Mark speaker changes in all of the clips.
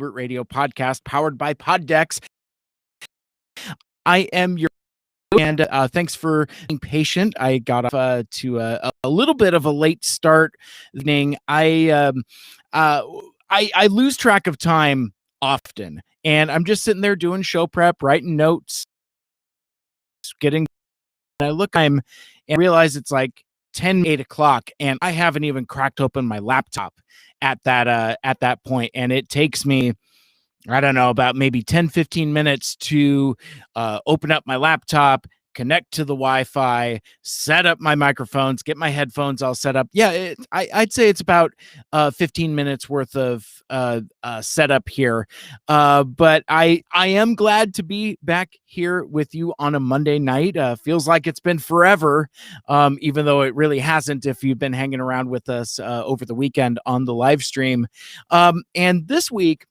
Speaker 1: Radio podcast powered by Poddex. I am your and thanks for being patient. I got off to a little bit of a late start evening. I lose track of time often, and I'm just sitting there doing show prep, writing notes, getting. I look, and realize it's like 8 o'clock, and I haven't even cracked open my laptop at that point, and it takes me, I don't know, about maybe 10-15 minutes to open up my laptop, connect to the Wi-Fi, set up my microphones, get my headphones all set up. Yeah, I'd say it's about 15 minutes worth of setup here. But I am glad to be back here with you on a Monday night. Feels like it's been forever, even though it really hasn't if you've been hanging around with us over the weekend on the live stream. And this week,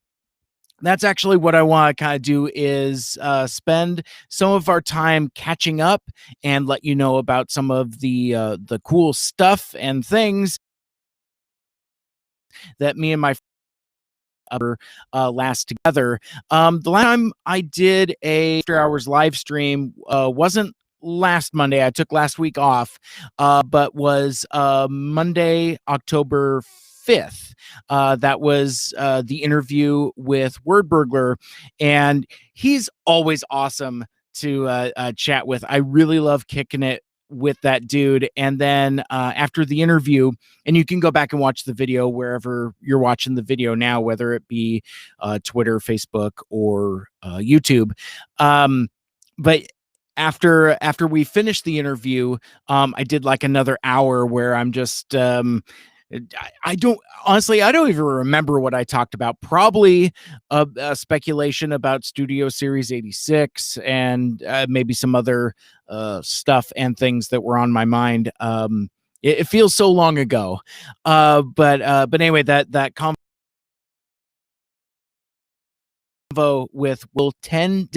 Speaker 1: that's actually what I want to kind of do is spend some of our time catching up and let you know about some of the cool stuff and things that me and my last together. The last time I did a After Hours live stream wasn't last Monday. I took last week off, but was Monday, October 5th. That was the interview with Word Burglar, and he's always awesome to chat with. I really love kicking it with that dude. And then after the interview, and you can go back and watch the video wherever you're watching the video now, whether it be Twitter, Facebook, or YouTube. But after we finished the interview, I did like another hour where I'm just I don't even remember what I talked about. Probably a speculation about Studio Series 86 and maybe some other stuff and things that were on my mind. It feels so long ago, but anyway, that convo with Will 10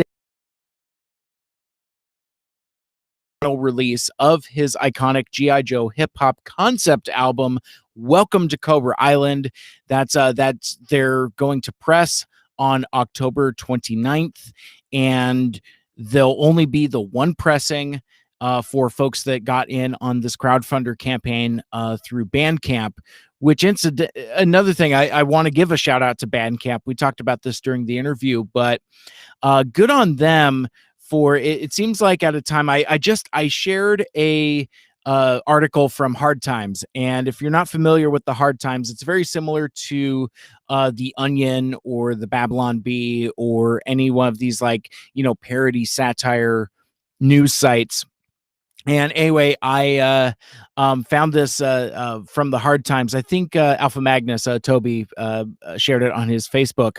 Speaker 1: release of his iconic G.I. Joe hip hop concept album, Welcome to Cobra Island. That's they're going to press on October 29th, and there'll only be the one pressing for folks that got in on this crowdfunder campaign through Bandcamp. Which another thing, I want to give a shout out to Bandcamp. We talked about this during the interview, but good on them. For it seems like at a time I shared a article from Hard Times, and if you're not familiar with the Hard Times, it's very similar to the Onion or the Babylon Bee or any one of these parody satire news sites. And anyway, I found this from the Hard Times. I think Alpha Magnus, Toby, shared it on his Facebook.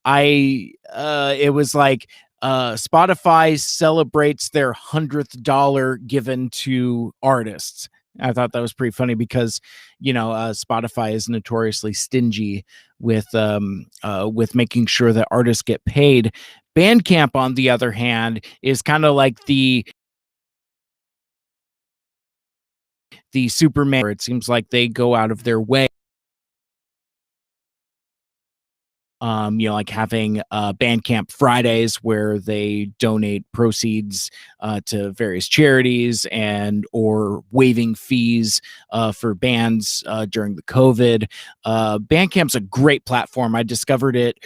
Speaker 1: It was like, Spotify celebrates their $100th given to artists. I thought that was pretty funny because, Spotify is notoriously stingy with making sure that artists get paid. Bandcamp, on the other hand, is kind of like the Superman. It seems like they go out of their way. Like having Bandcamp Fridays where they donate proceeds to various charities or waiving fees for bands during the COVID. Bandcamp's a great platform. I discovered it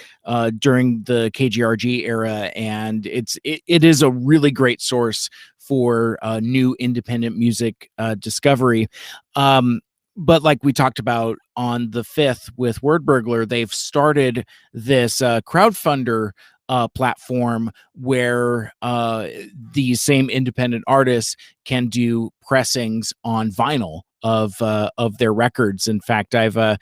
Speaker 1: during the KGRG era, and it is a really great source for new independent music discovery. But like we talked about on the 5th with Word Burglar, they've started this crowdfunder platform where these same independent artists can do pressings on vinyl of their records. In fact, I've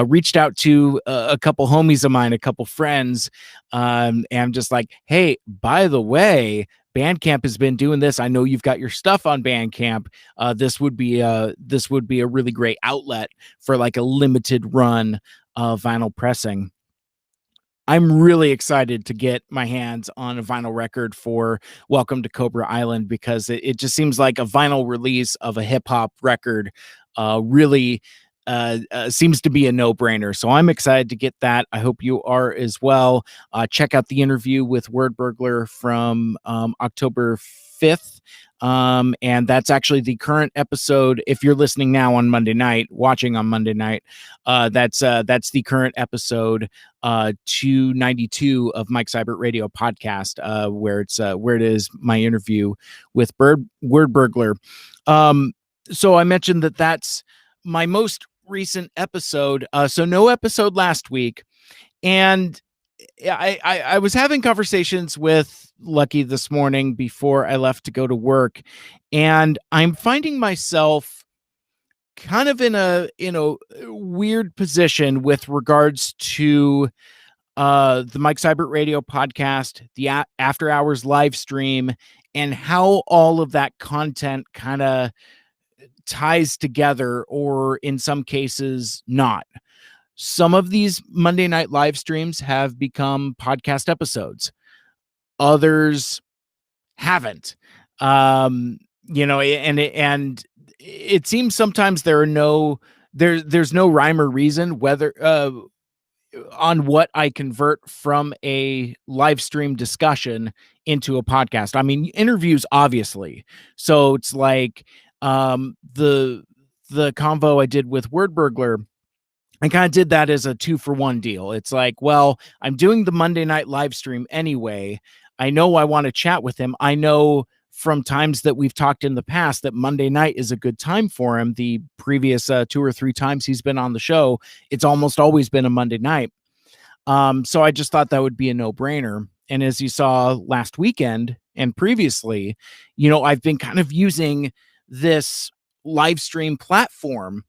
Speaker 1: reached out to a couple homies of mine, a couple friends, and I'm just like, hey, by the way, Bandcamp has been doing this. I know you've got your stuff on Bandcamp. This would be a really great outlet for like a limited run of vinyl pressing. I'm really excited to get my hands on a vinyl record for Welcome to Cobra Island because it just seems like a vinyl release of a hip hop record really seems to be a no-brainer. So I'm excited to get that. I hope you are as well. Check out the interview with Word Burglar from October 5th. And that's actually the current episode. If you're listening now on Monday night, watching on Monday night, that's the current episode 292 of Mike Seibert Radio podcast, where it is my interview with Word Burglar. So I mentioned that that's my most recent episode. So no episode last week. And I was having conversations with Lucky this morning before I left to go to work. And I'm finding myself kind of in a weird position with regards to the Mike Seibert Radio podcast, the After Hours live stream, and how all of that content kind of ties together, or in some cases not. Some of these Monday night live streams have become podcast episodes. Others haven't. And it seems sometimes there's no rhyme or reason whether on what I convert from a live stream discussion into a podcast. I mean, interviews, obviously. So it's like the convo I did with Word Burglar, I kind of did that as a 2-for-1 deal. It's like, well, I'm doing the Monday night live stream anyway. I know I want to chat with him. I know from times that we've talked in the past that Monday night is a good time for him. The previous 2 or 3 times he's been on the show, it's almost always been a Monday night. So I just thought that would be a no-brainer. And as you saw last weekend and previously, I've been kind of using this live stream platform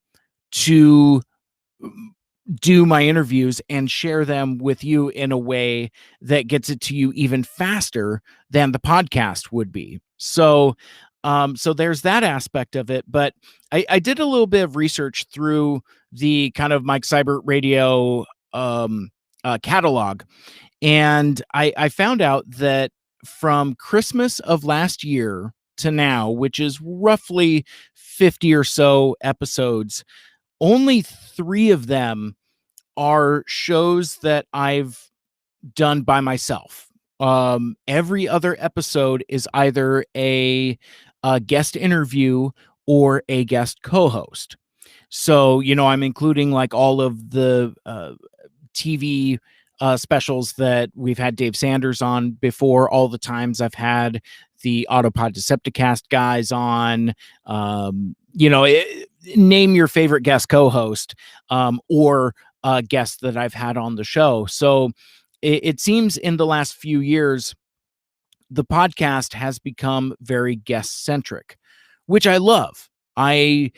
Speaker 1: to do my interviews and share them with you in a way that gets it to you even faster than the podcast would be. So there's that aspect of it. But I did a little bit of research through the kind of Mike Seibert Radio catalog. And I found out that from Christmas of last year to now, which is roughly 50 or so episodes, only 3 of them are shows that I've done by myself. Every other episode is either a guest interview or a guest co-host. So, I'm including like all of the TV specials that we've had Dave Sanders on before, all the times I've had the Autopod Decepticast guys on, name your favorite guest co-host or guests that I've had on the show. So it seems in the last few years, the podcast has become very guest centric, which I love. I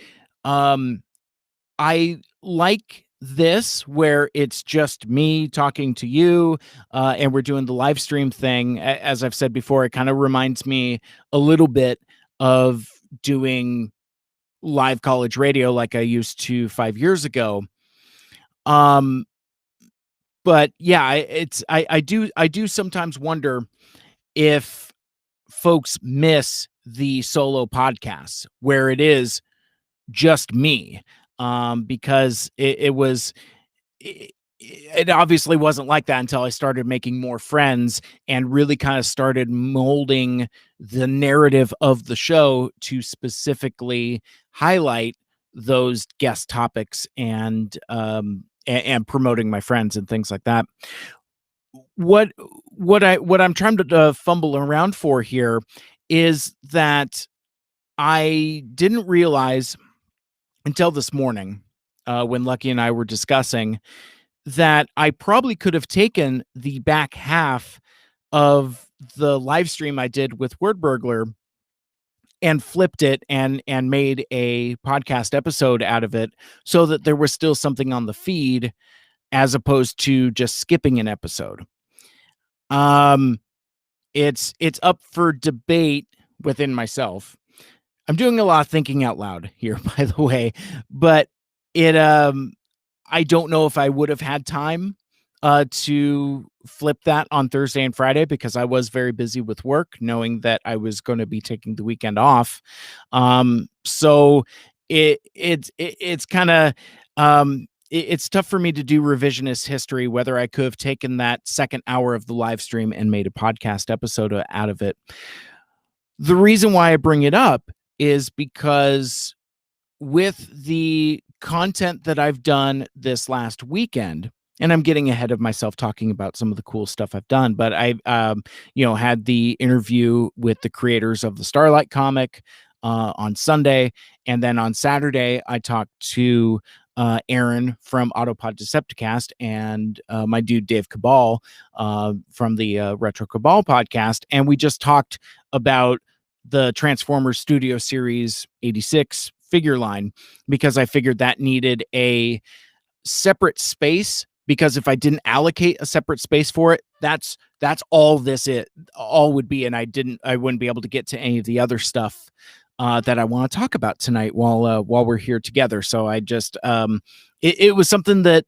Speaker 1: like this where it's just me talking to you and we're doing the live stream thing. As I've said before, it kind of reminds me a little bit of doing live college radio like I used to 5 years ago. But yeah, I do sometimes wonder if folks miss the solo podcasts where it is just me, because it obviously wasn't like that until I started making more friends and really kind of started molding the narrative of the show to specifically highlight those guest topics and promoting my friends and things like that. What I'm trying to fumble around for here is that I didn't realize until this morning, when Lucky and I were discussing, that I probably could have taken the back half of the live stream I did with Word Burglar and flipped it and made a podcast episode out of it so that there was still something on the feed as opposed to just skipping an episode. It's up for debate within myself. I'm doing a lot of thinking out loud here, by the way, but I don't know if I would have had time to flip that on Thursday and Friday because I was very busy with work, knowing that I was going to be taking the weekend off. So it's kind of, It's tough for me to do revisionist history, whether I could have taken that second hour of the live stream and made a podcast episode out of it. The reason why I bring it up is because with the content that I've done this last weekend, and I'm getting ahead of myself talking about some of the cool stuff I've done, but I, had the interview with the creators of the Starlight comic on Sunday, and then on Saturday I talked to Aaron from Autopod Decepticast and my dude Dave Cabal from the Retro Cabal podcast, and we just talked about the Transformers Studio Series 86 figure line, because I figured that needed a separate space, because if I didn't allocate a separate space for it, that's all this it all would be, and I wouldn't be able to get to any of the other stuff that I want to talk about tonight while we're here together. So I just it was something that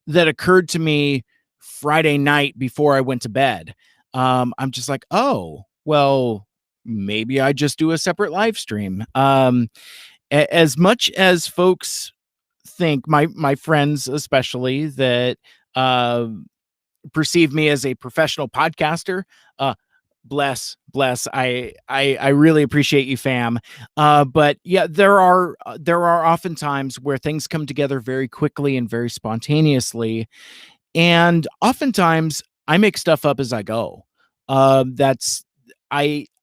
Speaker 1: occurred to me Friday night before I went to bed. I'm just like, oh well, maybe I just do a separate live stream. As much as folks think, my friends especially, that uh, perceive me as a professional podcaster, uh, bless. I really appreciate you, fam. But yeah, there are often times where things come together very quickly and very spontaneously, and oftentimes I make stuff up as I go. That's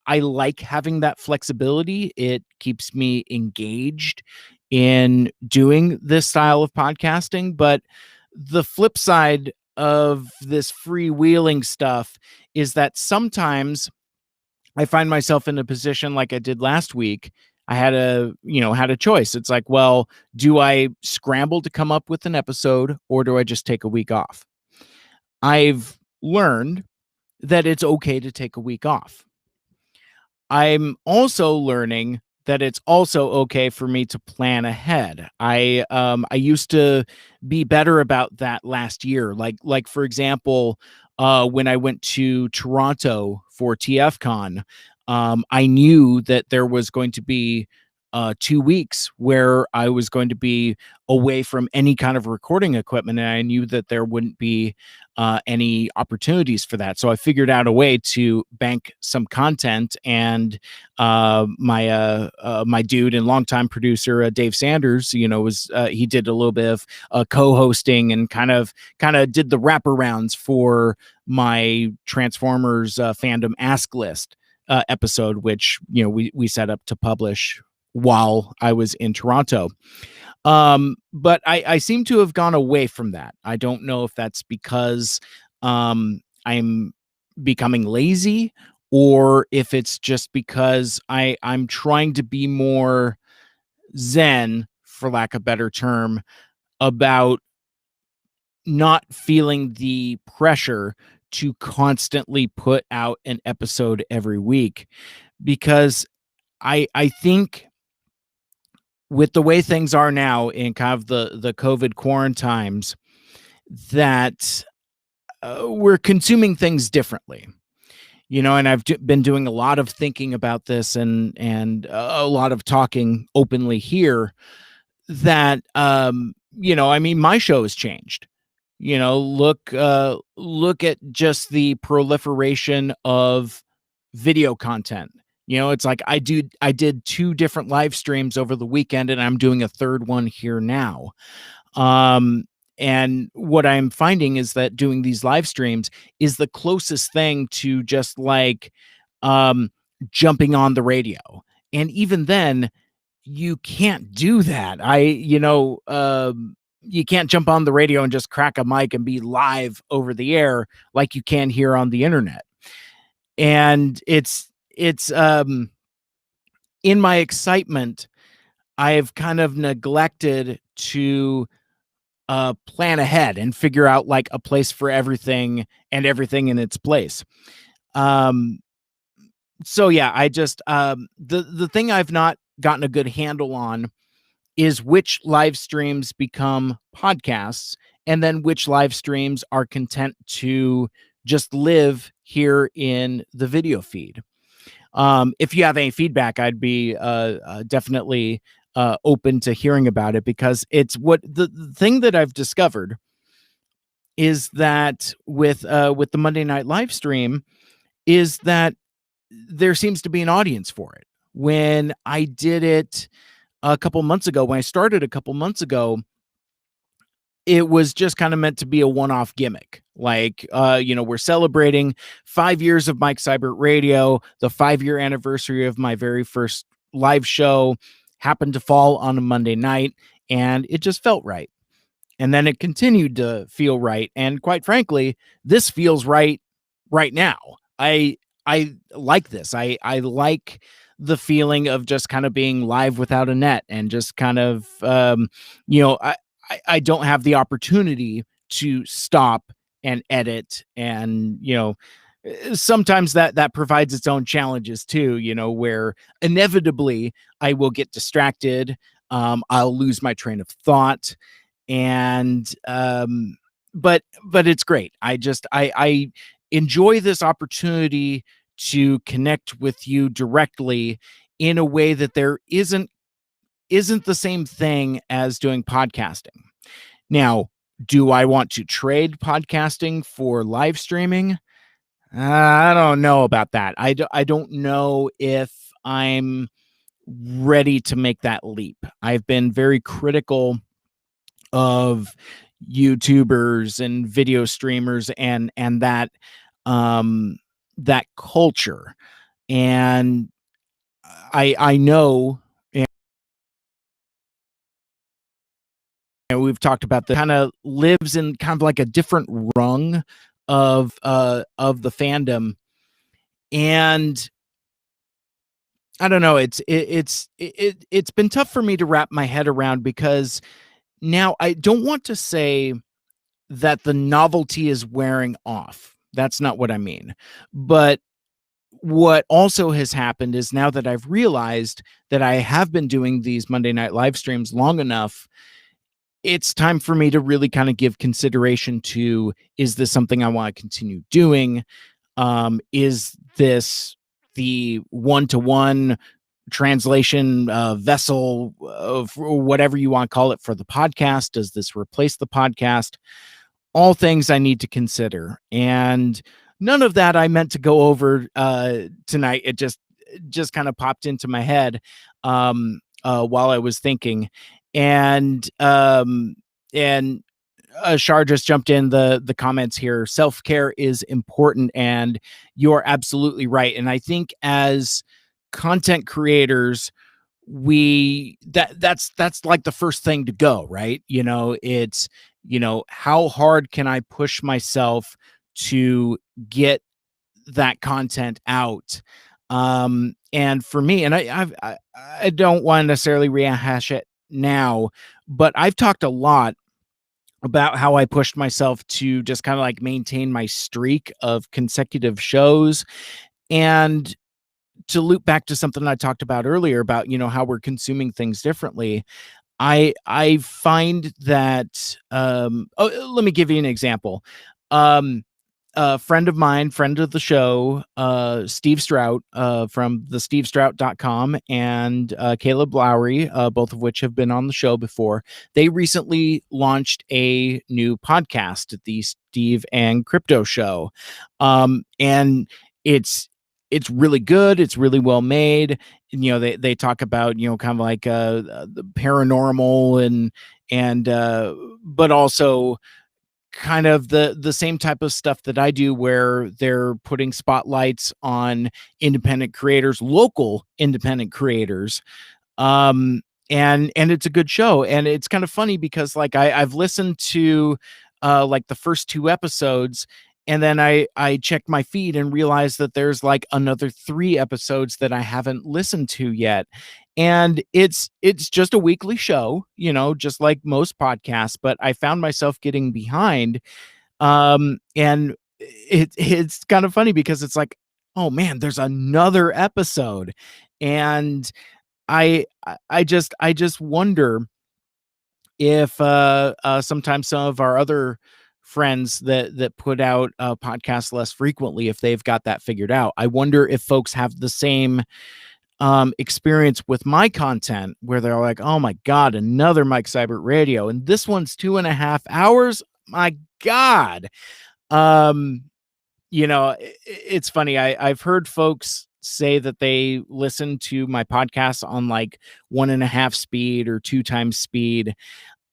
Speaker 1: I like having that flexibility. It keeps me engaged in doing this style of podcasting. But the flip side of this freewheeling stuff is that sometimes I find myself in a position like I did last week. I had a choice. It's like, well, do I scramble to come up with an episode, or do I just take a week off? I've learned that it's okay to take a week off. I'm also learning that it's also okay for me to plan ahead. I used to be better about that last year. Like for example, when I went to Toronto for TFCon, I knew that there was going to be 2 weeks where I was going to be away from any kind of recording equipment, and I knew that there wouldn't be any opportunities for that. So I figured out a way to bank some content, and my dude and longtime producer Dave Sanders, was he did a little bit of co-hosting and kind of did the wraparounds for my Transformers fandom ask list episode, which we set up to publish while I was in Toronto. But I seem to have gone away from that. I don't know if that's because I'm becoming lazy, or if it's just because I'm trying to be more zen, for lack of a better term, about not feeling the pressure to constantly put out an episode every week, because I think with the way things are now in kind of the COVID quarantines, that we're consuming things differently, and I've been doing a lot of thinking about this, and a lot of talking openly here, that I mean, my show has changed. Look at just the proliferation of video content. It's like I did 2 different live streams over the weekend, and I'm doing a third one here now. And what I'm finding is that doing these live streams is the closest thing to just like jumping on the radio. And even then, you can't do that. You can't jump on the radio and just crack a mic and be live over the air like you can here on the internet. And it's in my excitement, I've kind of neglected to plan ahead and figure out like a place for everything and everything in its place. Um, so yeah, I just the thing I've not gotten a good handle on is which live streams become podcasts, and then which live streams are content to just live here in the video feed. If you have any feedback, I'd be definitely open to hearing about it, because it's what the thing that I've discovered is that with the Monday night live stream is that there seems to be an audience for it. When I did it a couple months ago, when I started a couple months ago, it was just kind of meant to be a one-off gimmick. Like, we're celebrating 5 years of Mike Seibert Radio. The 5-year anniversary of my very first live show happened to fall on a Monday night, and it just felt right. And then it continued to feel right. And quite frankly, this feels right now. I like this. I like the feeling of just kind of being live without a net, and just kind of I don't have the opportunity to stop and edit, and sometimes that provides its own challenges too, where inevitably I will get distracted. I'll lose my train of thought, and but it's great. I enjoy this opportunity to connect with you directly in a way that there isn't the same thing as doing podcasting. Now, do I want to trade podcasting for live streaming? I don't know about that. I don't know if I'm ready to make that leap. I've been very critical of YouTubers and video streamers, and that culture. And I know, and we've talked about, the kind of lives in kind of like a different rung of the fandom. And I don't know, it's been tough for me to wrap my head around, because now I don't want to say that the novelty is wearing off. That's not what I mean. But what also has happened is, now that I've realized that I have been doing these Monday night live streams long enough, it's time for me to really kind of give consideration to, is this something I want to continue doing? Is this the one-to-one translation vessel of whatever you want to call it for the podcast? Does this replace the podcast? All things I need to consider. And none of that I meant to go over tonight. It just kind of popped into my head while I was thinking. And Shar just jumped in the comments here. Self-care is important, and you're absolutely right. And I think as content creators, that's like the first thing to go, right? It's, how hard can I push myself to get that content out? And for me, and I don't want to necessarily rehash it now, but I've talked a lot about how I pushed myself to just kind of like maintain my streak of consecutive shows. And to loop back to something I talked about earlier about, how we're consuming things differently. I find that let me give you an example. A friend of mine, friend of the show, Steve Strout, from the stevestrout.com, and Caleb Lowry, both of which have been on the show before. They recently launched a new podcast, the Steve and Crypto Show. And it's really good. It's really well made. They talk about, kind of like the paranormal, and but also kind of the same type of stuff that I do, where they're putting spotlights on independent creators, local independent creators. And it's a good show. And it's kind of funny because, like, I've listened to like the first 2 episodes, and then I checked my feed and realized that there's like another 3 episodes that I haven't listened to yet. And it's just a weekly show, just like most podcasts, but I found myself getting behind. And it's kind of funny because it's like, oh man, there's another episode. And I just wonder if sometimes some of our other friends that put out podcasts less frequently, if they've got that figured out. I wonder if folks have the same experience with my content where they're like, oh my God, another Mike Seibert radio. And this one's 2.5 hours. My God. Um, it's funny. I've heard folks say that they listen to my podcast on like 1.5 speed or 2 times speed.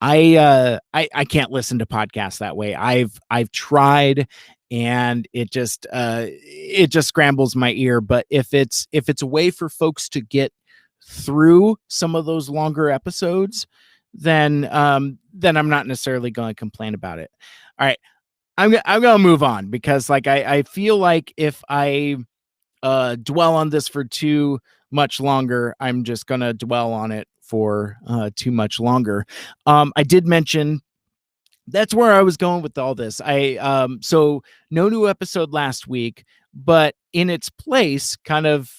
Speaker 1: I can't listen to podcasts that way. I've tried, and it just scrambles my ear. But if it's a way for folks to get through some of those longer episodes, then I'm not necessarily going to complain about it. All right, I'm gonna move on, because like I feel like if I dwell on this for too much longer, I'm just gonna dwell on it for too much longer. I did mention that's where I was going with all this. So no new episode last week, but in its place, kind of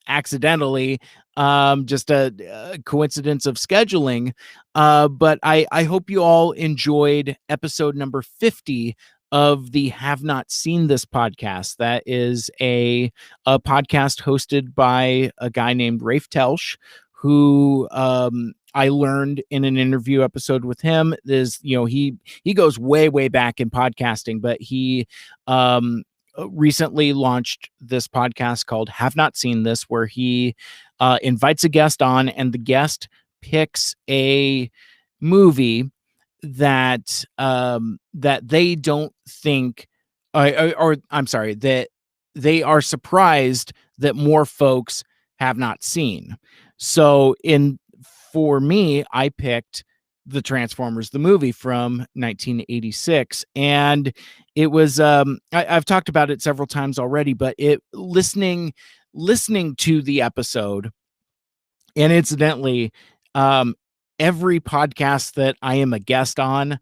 Speaker 1: accidentally, just a coincidence of scheduling. But I hope you all enjoyed episode number 50 of the Have Not Seen This podcast. That is a podcast hosted by a guy named Rafe Telsch, who I learned in an interview episode with him is, he goes way back in podcasting, but he recently launched this podcast called Have Not Seen This, where he invites a guest on, and the guest picks a movie that they don't think, or I'm sorry, that they are surprised that more folks have not seen. So for me, I picked the Transformers the movie from 1986, and it was I've talked about it several times already, but listening to the episode, and incidentally, every podcast that I am a guest on,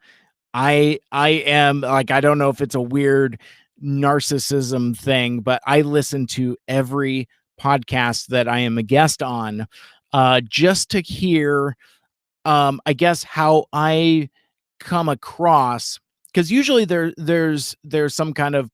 Speaker 1: I am like, I don't know if it's a weird narcissism thing, but I listen to every podcast that I am a guest on, just to hear, I guess, how I come across, because usually there's some kind of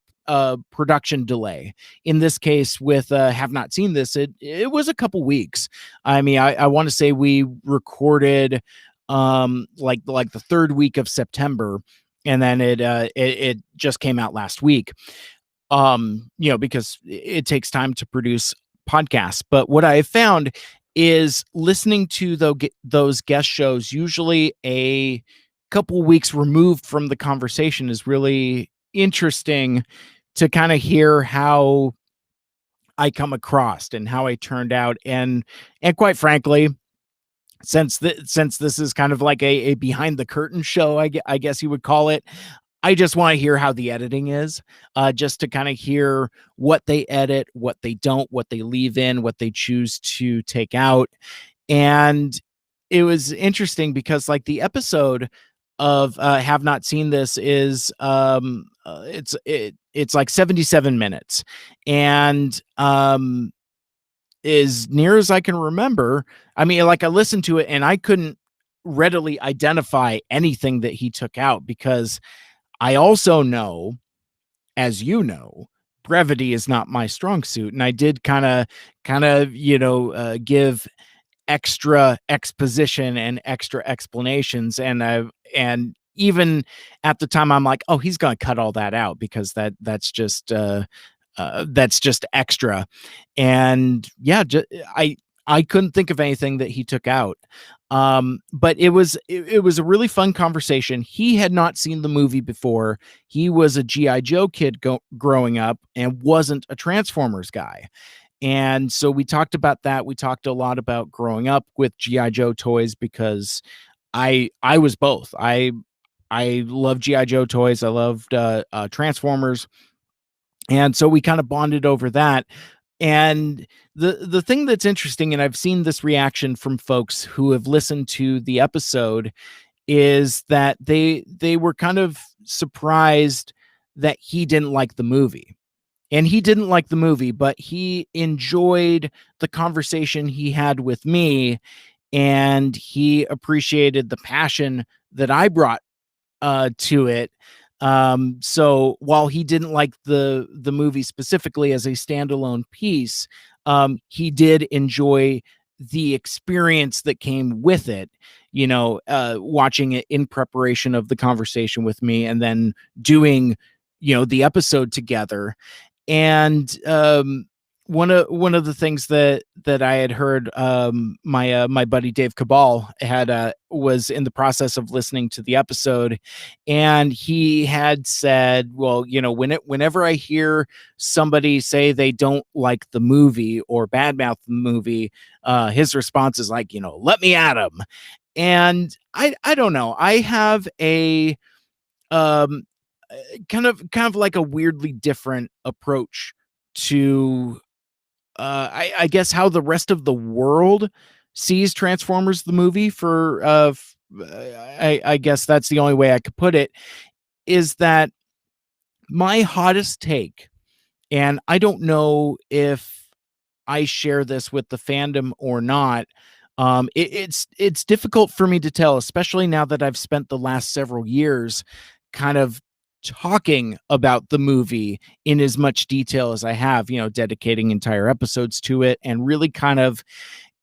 Speaker 1: production delay. In this case, with Have Not Seen This, it was a couple weeks. I mean, I want to say we recorded like the third week of September, and then it just came out last week. Because it takes time to produce podcasts. But what I have found is listening to those guest shows, usually a couple weeks removed from the conversation, is really interesting to kind of hear how I come across and how I turned out. And quite frankly, since this is kind of like a behind the curtain show, I guess you would call it, I just want to hear how the editing is, just to kind of hear what they edit, what they don't, what they leave in, what they choose to take out. And it was interesting because like the episode of Have Not Seen This is it's like 77 minutes, and as near as I can remember, I mean, like, I listened to it and I couldn't readily identify anything that he took out, because I also know, as you know, brevity is not my strong suit, and I did kind of give extra exposition and extra explanations, and even at the time I'm like, oh, he's gonna cut all that out, because that's just extra. And yeah, I couldn't think of anything that he took out. But it was a really fun conversation. He had not seen the movie before. He was a GI Joe kid growing up and wasn't a Transformers guy. And so we talked about that. We talked a lot about growing up with GI Joe toys, because I was both. I love GI Joe toys. I loved Transformers. And so we kind of bonded over that. And the thing that's interesting, and I've seen this reaction from folks who have listened to the episode, is that they were kind of surprised that he didn't like the movie. And he didn't like the movie, but he enjoyed the conversation he had with me, and he appreciated the passion that I brought to it. So while he didn't like the movie specifically as a standalone piece, he did enjoy the experience that came with it, watching it in preparation of the conversation with me and then doing, the episode together. And one of the things that I had heard, my buddy Dave Cabal had was in the process of listening to the episode, and he had said, well, whenever I hear somebody say they don't like the movie or badmouth the movie, his response is like, let me at him. And I don't know, I have a um kind of like a weirdly different approach to I guess how the rest of the world sees Transformers the movie. I guess that's the only way I could put it, is that my hottest take, and I don't know if I share this with the fandom or not. It's difficult for me to tell, especially now that I've spent the last several years kind of talking about the movie in as much detail as I have, dedicating entire episodes to it and really kind of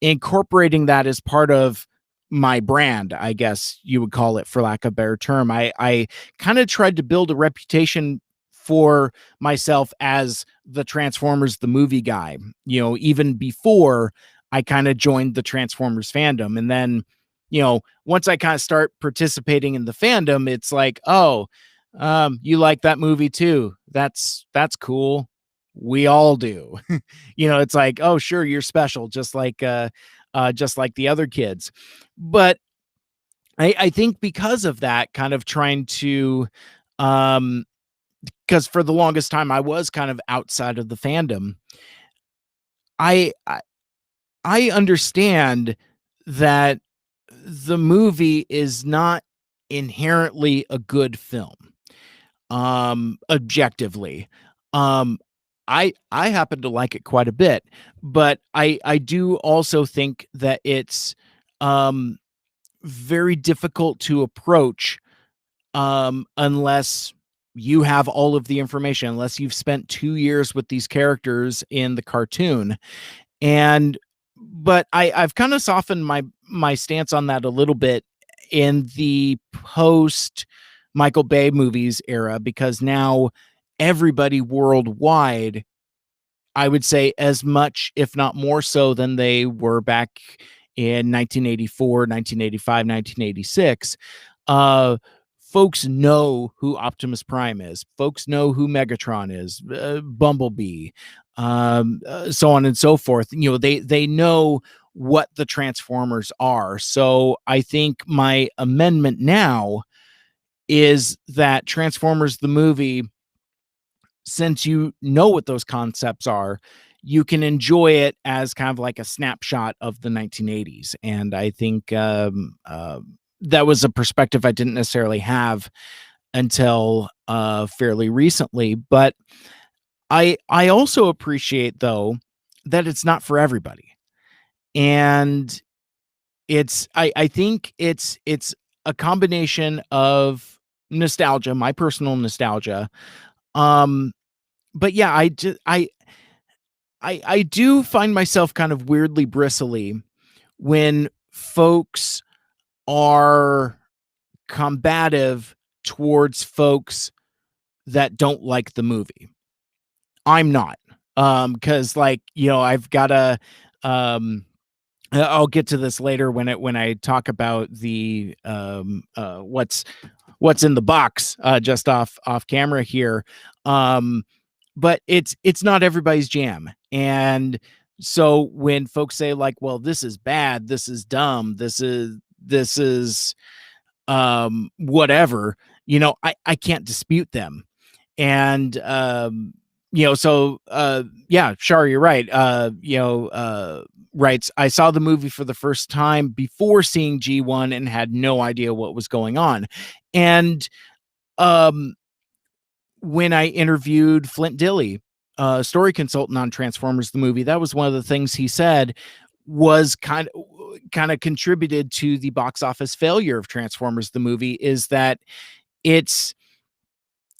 Speaker 1: incorporating that as part of my brand, I guess you would call it, for lack of a better term. I kind of tried to build a reputation for myself as the Transformers the movie guy, even before I kind of joined the Transformers fandom. And then, once I kind of start participating in the fandom, it's like, oh, you like that movie too. That's cool. We all do. It's like, oh, sure, you're special, just like the other kids. But I think because of that, kind of trying to, because for the longest time I was kind of outside of the fandom. I I, I understand that the movie is not inherently a good film, objectively. um I happen to like it quite a bit, but I do also think that it's um very difficult to approach, unless you have all of the information, unless you've spent 2 years with these characters in the cartoon. And but I've kind of softened my stance on that a little bit in the post Michael Bay movies era, because now everybody worldwide, I would say, as much, if not more so than they were back in 1984, 1985, 1986. Uh, Folks know who Optimus Prime is. Folks know who Megatron is, Bumblebee, so on and so forth. They know what the Transformers are. So I think my amendment now is that Transformers the movie, since you know what those concepts are, you can enjoy it as kind of like a snapshot of the 1980s. And I think that was a perspective I didn't necessarily have until fairly recently. But I also appreciate, though, that it's not for everybody. And I think it's a combination of nostalgia, my personal nostalgia. Um, but yeah, I do find myself kind of weirdly bristly when folks are combative towards folks that don't like the movie. I'm not. Because, like, I've got a I'll get to this later when I talk about the what's in the box, just off camera here. Um but it's not everybody's jam. And so when folks say, like, well, this is bad, this is dumb, this is whatever, I can't dispute them. And so yeah, sure, you're right. Writes, I saw the movie for the first time before seeing G1 and had no idea what was going on. And um when I interviewed Flint Dilley, story consultant on Transformers the movie, that was one of the things he said was kind of contributed to the box office failure of Transformers the movie, is that it's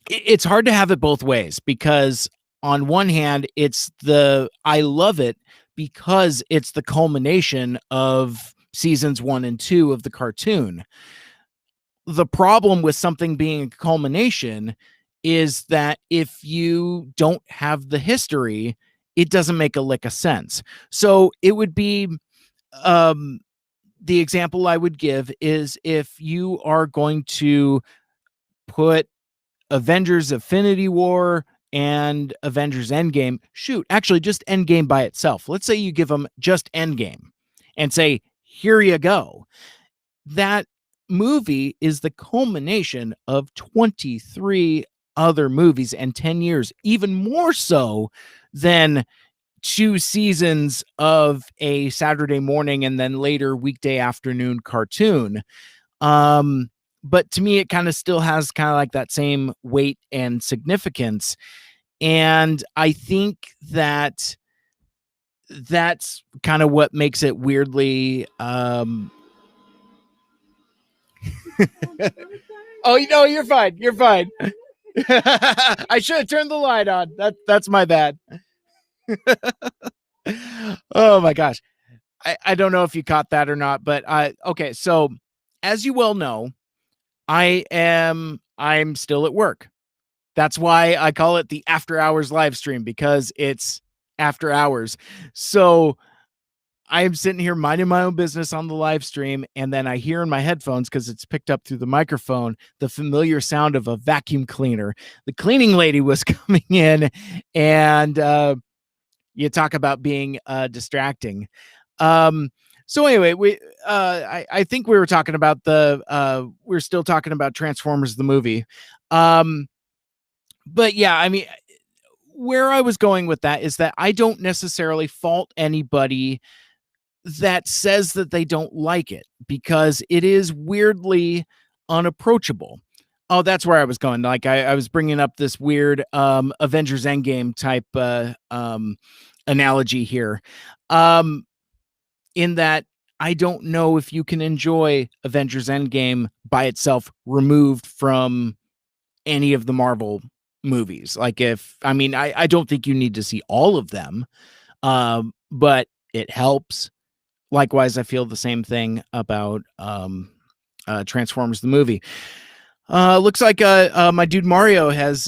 Speaker 1: it's hard to have it both ways, because on one hand, I love it because it's the culmination of seasons 1 and 2 of the cartoon. The problem with something being a culmination is that if you don't have the history, it doesn't make a lick of sense. So it would be, um, the example I would give is if you are going to put Avengers Infinity War and Avengers Endgame, shoot, actually just Endgame by itself. Let's say you give them just Endgame and say, here you go. That movie is the culmination of 23 other movies and 10 years, even more so than 2 seasons of a Saturday morning and then later weekday afternoon cartoon. Um, but to me, it kind of still has kind of like that same weight and significance. And I think that that's kind of what makes it weirdly, oh, you're fine. You're fine. I should have turned the light on. That's my bad. Oh my gosh. I don't know if you caught that or not, but okay, so as you well know, I'm still at work. That's why I call it the after hours live stream, because it's after hours. So I am sitting here minding my own business on the live stream, and then I hear in my headphones, because it's picked up through the microphone, the familiar sound of a vacuum cleaner. The cleaning lady was coming in, and you talk about being distracting. So anyway, I think we were talking about we're still talking about Transformers the movie. But yeah, I mean, where I was going with that is that I don't necessarily fault anybody that says that they don't like it, because it is weirdly unapproachable. Oh, that's where I was going. Like I was bringing up this weird Avengers Endgame type analogy here. In that I don't know if you can enjoy Avengers Endgame by itself, removed from any of the Marvel movies. Like I don't think you need to see all of them, but it helps. Likewise, I feel the same thing about Transformers the movie. Looks like my dude Mario has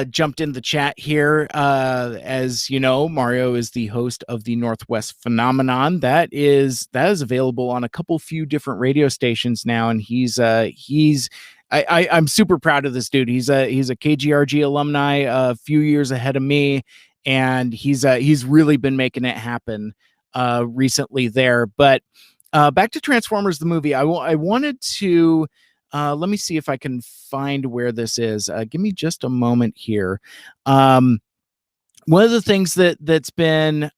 Speaker 1: jumped in the chat here. As you know, Mario is the host of the Northwest Phenomenon. That is available on a few different radio stations now, and I'm super proud of this dude. He's a KGRG alumni, a few years ahead of me, and he's really been making it happen recently there. But back to Transformers the movie, I wanted to. Let me see if I can find where this is. Give me just a moment here. One of the things that's been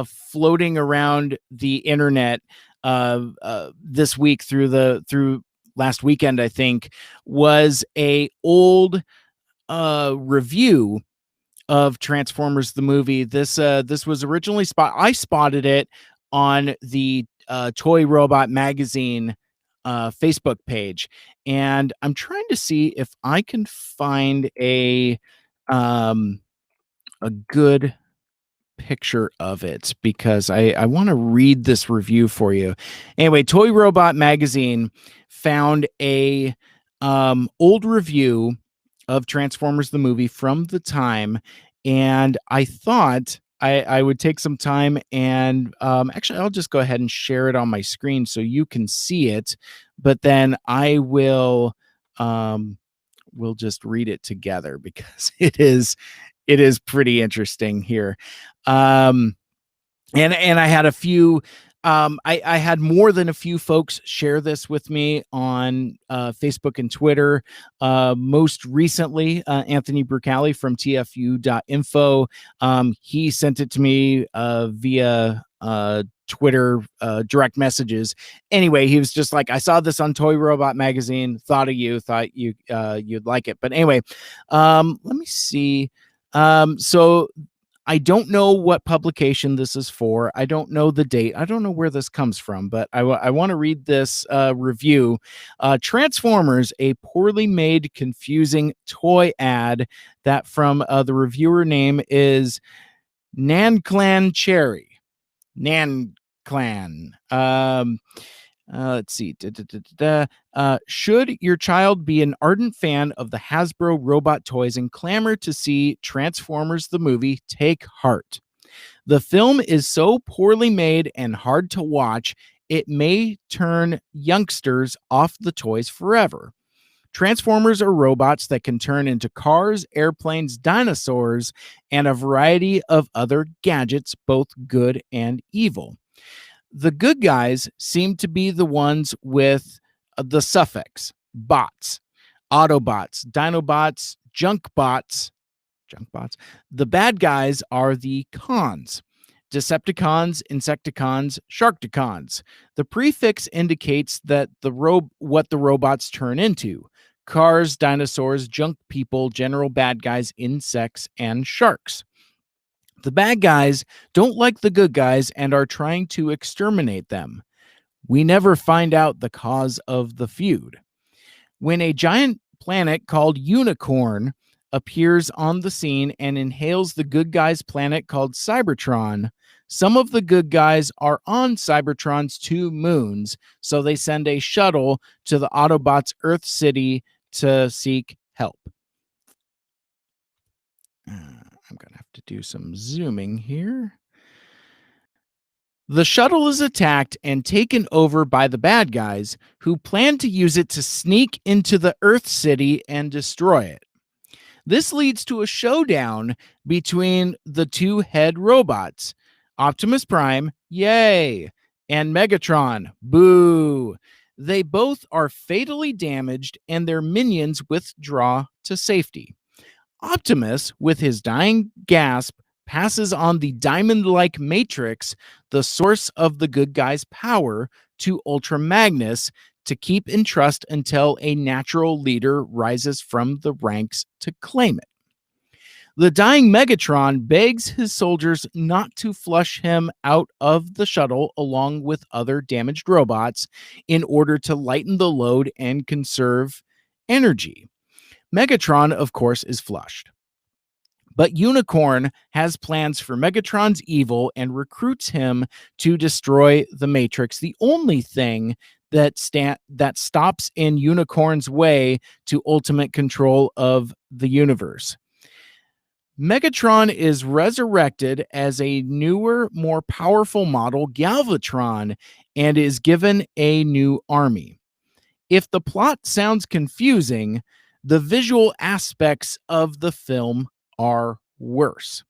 Speaker 1: floating around the internet this week through last weekend, I think, was a old review of Transformers the movie. This was originally I spotted it on the Toy Robot Magazine Facebook page, and I'm trying to see if I can find a good picture of it, because I want to read this review for you. Anyway, Toy Robot Magazine found a old review of Transformers the movie from the time, and I thought I would take some time and actually I'll just go ahead and share it on my screen so you can see it, but then I will we'll just read it together, because it is pretty interesting here. And I had a few, I had more than a few folks share this with me on Facebook and Twitter. Most recently, Anthony Brucali from tfu.info, he sent it to me via Twitter direct messages. Anyway, he was just like, I saw this on Toy Robot Magazine, thought you'd like it. But anyway, let me see. So I don't know what publication this is for. I don't know the date. I don't know where this comes from, but I want to read this review. Transformers, a poorly made, confusing toy ad that from the reviewer name is Nanclan Cherry. Nan Clan. Let's see. Should your child be an ardent fan of the Hasbro robot toys and clamor to see Transformers the movie, take heart. The film is so poorly made and hard to watch, it may turn youngsters off the toys forever. Transformers are robots that can turn into cars, airplanes, dinosaurs, and a variety of other gadgets, both good and evil. The good guys seem to be the ones with the suffix bots, Autobots, Dinobots, Junkbots. The bad guys are the cons. Decepticons, Insecticons, Sharkticons. The prefix indicates that what the robots turn into: cars, dinosaurs, junk people, general bad guys, insects, and sharks. The bad guys don't like the good guys and are trying to exterminate them. We never find out the cause of the feud. When a giant planet called Unicorn appears on the scene and inhales the good guys' planet called Cybertron, some of the good guys are on Cybertron's 2 moons, so they send a shuttle to the Autobots' Earth City to seek help. I'm going to have to do some zooming here. The shuttle is attacked and taken over by the bad guys, who plan to use it to sneak into the Earth City and destroy it. This leads to a showdown between the 2 head robots, Optimus Prime, yay, and Megatron, boo. They both are fatally damaged and their minions withdraw to safety. Optimus, with his dying gasp, passes on the diamond-like matrix, the source of the good guy's power, to Ultra Magnus to keep in trust until a natural leader rises from the ranks to claim it. The dying Megatron begs his soldiers not to flush him out of the shuttle along with other damaged robots in order to lighten the load and conserve energy. Megatron, of course, is flushed. But Unicorn has plans for Megatron's evil and recruits him to destroy the Matrix, the only thing that stops in Unicorn's way to ultimate control of the universe. Megatron is resurrected as a newer, more powerful model, Galvatron, and is given a new army. If the plot sounds confusing, the visual aspects of the film are worse.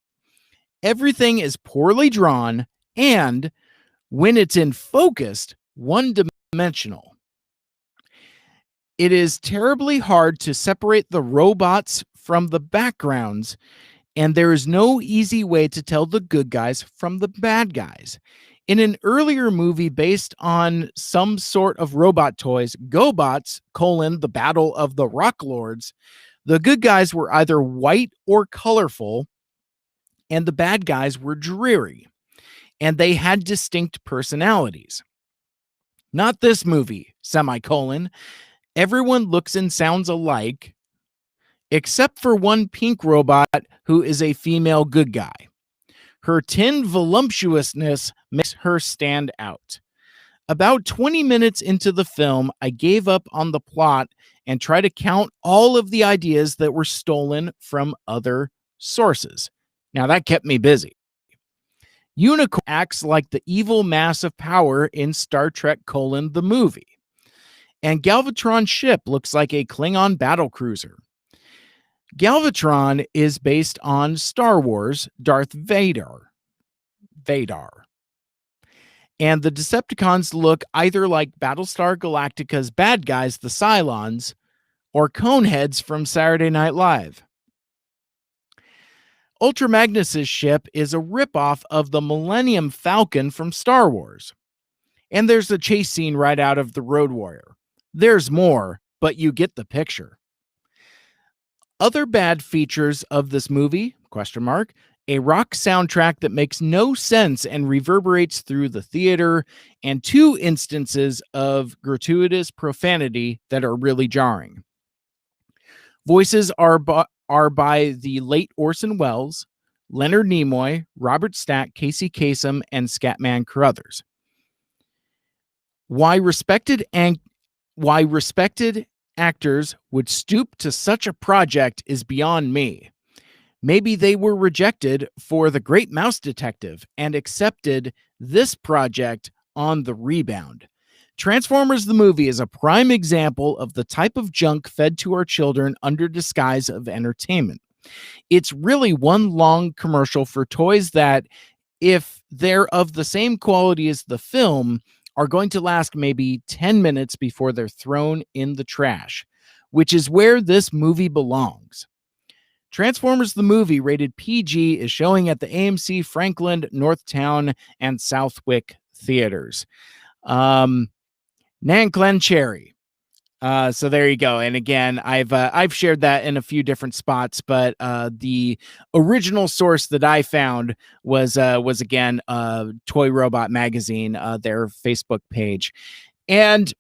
Speaker 1: Everything is poorly drawn and, when it's in focus, one-dimensional. It is terribly hard to separate the robots from the backgrounds, and there is no easy way to tell the good guys from the bad guys. In an earlier movie based on some sort of robot toys, GoBots, the Battle of the Rock Lords, the good guys were either white or colorful, and the bad guys were dreary, and they had distinct personalities. Not this movie, Everyone looks and sounds alike, except for one pink robot who is a female good guy. Her tin voluptuousness makes her stand out. About 20 minutes into the film, I gave up on the plot and tried to count all of the ideas that were stolen from other sources. Now, that kept me busy. Unicorn acts like the evil mass of power in Star Trek: the movie. And Galvatron's ship looks like a Klingon battlecruiser. Galvatron is based on Star Wars Darth Vader. And the Decepticons look either like Battlestar Galactica's bad guys, the Cylons, or Coneheads from Saturday Night Live. Ultra Magnus's ship is a ripoff of the Millennium Falcon from Star Wars. And there's a chase scene right out of The Road Warrior. There's more, but you get the picture. Other bad features of this movie, a rock soundtrack that makes no sense and reverberates through the theater, and 2 instances of gratuitous profanity that are really jarring. Voices are by the late Orson Welles, Leonard Nimoy, Robert Stack, Casey Kasem, and Scatman Carruthers. Why why respected actors would stoop to such a project is beyond me. Maybe they were rejected for The Great Mouse Detective and accepted this project on the rebound. Transformers the movie is a prime example of the type of junk fed to our children under disguise of entertainment. It's really one long commercial for toys that, if they're of the same quality as the film, are going to last maybe 10 minutes before they're thrown in the trash, which is where this movie belongs. Transformers the movie, rated PG, is showing at the AMC Franklin, Northtown, and Southwick theaters. Nan Glen Cherry. So there you go. And again, I've shared that in a few different spots, but the original source that I found was again Toy Robot Magazine, their Facebook page, and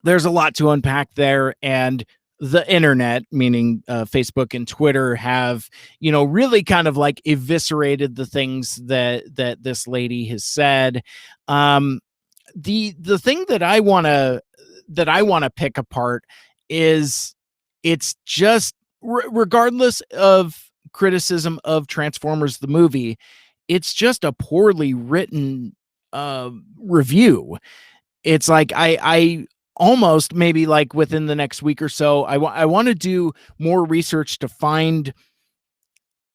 Speaker 1: there's a lot to unpack there. And the internet, meaning Facebook and Twitter, have really kind of like eviscerated the things that this lady has said. The thing that I want to pick apart is, it's just regardless of criticism of Transformers the movie, it's just a poorly written review. It's like I almost, maybe like within the next week or so, I want to do more research to find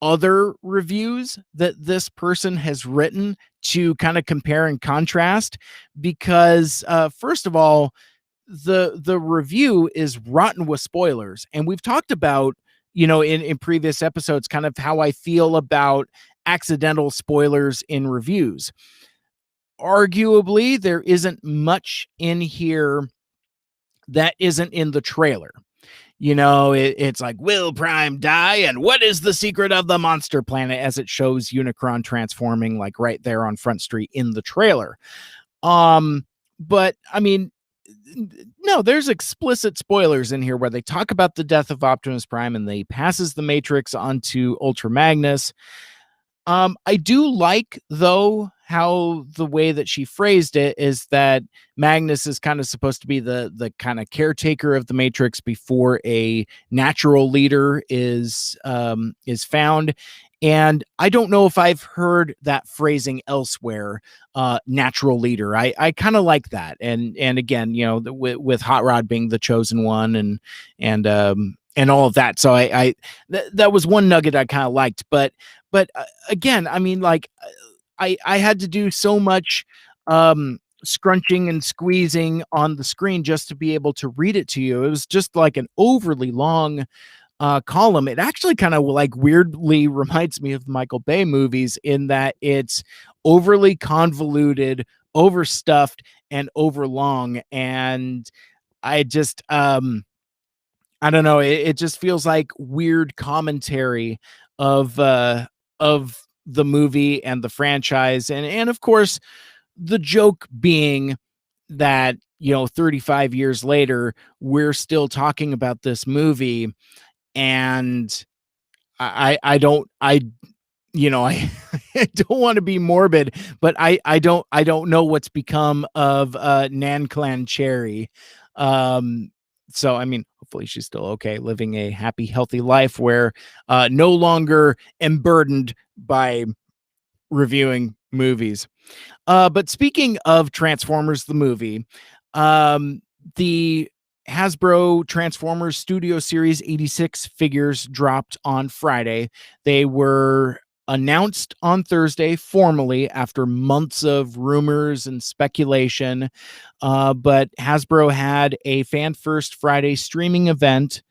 Speaker 1: other reviews that this person has written to kind of compare and contrast, because first of all, the review is rotten with spoilers, and we've talked about, in previous episodes, kind of how I feel about accidental spoilers in reviews. Arguably, there isn't much in here that isn't in the trailer. It's like, will Prime die? And what is the secret of the monster planet? As it shows Unicron transforming, like right there on Front Street in the trailer. But I mean, no, there's explicit spoilers in here where they talk about the death of Optimus Prime and they passes the Matrix onto Ultra Magnus. I do like, though, how the way that she phrased it is that Magnus is kind of supposed to be the kind of caretaker of the Matrix before a natural leader is found. And I don't know if I've heard that phrasing elsewhere. Natural leader. I kind of like that. And again, with Hot Rod being the chosen one, and all of that. So that was one nugget I kind of liked. But again, I mean, like, I had to do so much scrunching and squeezing on the screen just to be able to read it to you. It was just like an overly long column. It actually kind of like weirdly reminds me of Michael Bay movies in that it's overly convoluted, overstuffed, and overlong. And I just I don't know. It just feels like weird commentary of the movie and the franchise, and of course, the joke being that 35 years later, we're still talking about this movie, and I don't I I don't want to be morbid, but I don't know what's become of Nan Clan Cherry. So I mean, hopefully she's still okay, living a happy, healthy life where no longer am burdened by reviewing movies. But speaking of Transformers the movie, the Hasbro Transformers Studio Series 86 figures dropped on Friday. They were announced on Thursday formally after months of rumors and speculation. But Hasbro had a Fan First Friday streaming event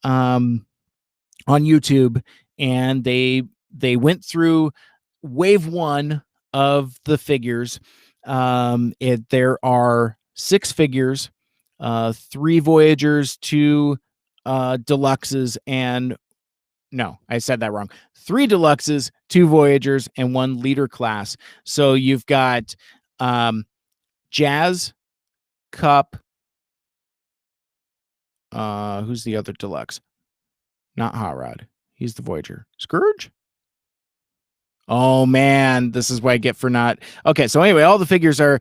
Speaker 1: on YouTube, and they went through wave one of the figures. There are 6 figures, 3 Voyagers, 2 Deluxes, and no, I said that wrong. 3 Deluxes, 2 Voyagers, and 1 Leader class. So you've got Jazz, Cup. Who's the other Deluxe? Not Hot Rod. He's the Voyager. Scourge? Oh man, this is what I get for not. Okay, so anyway, all the figures are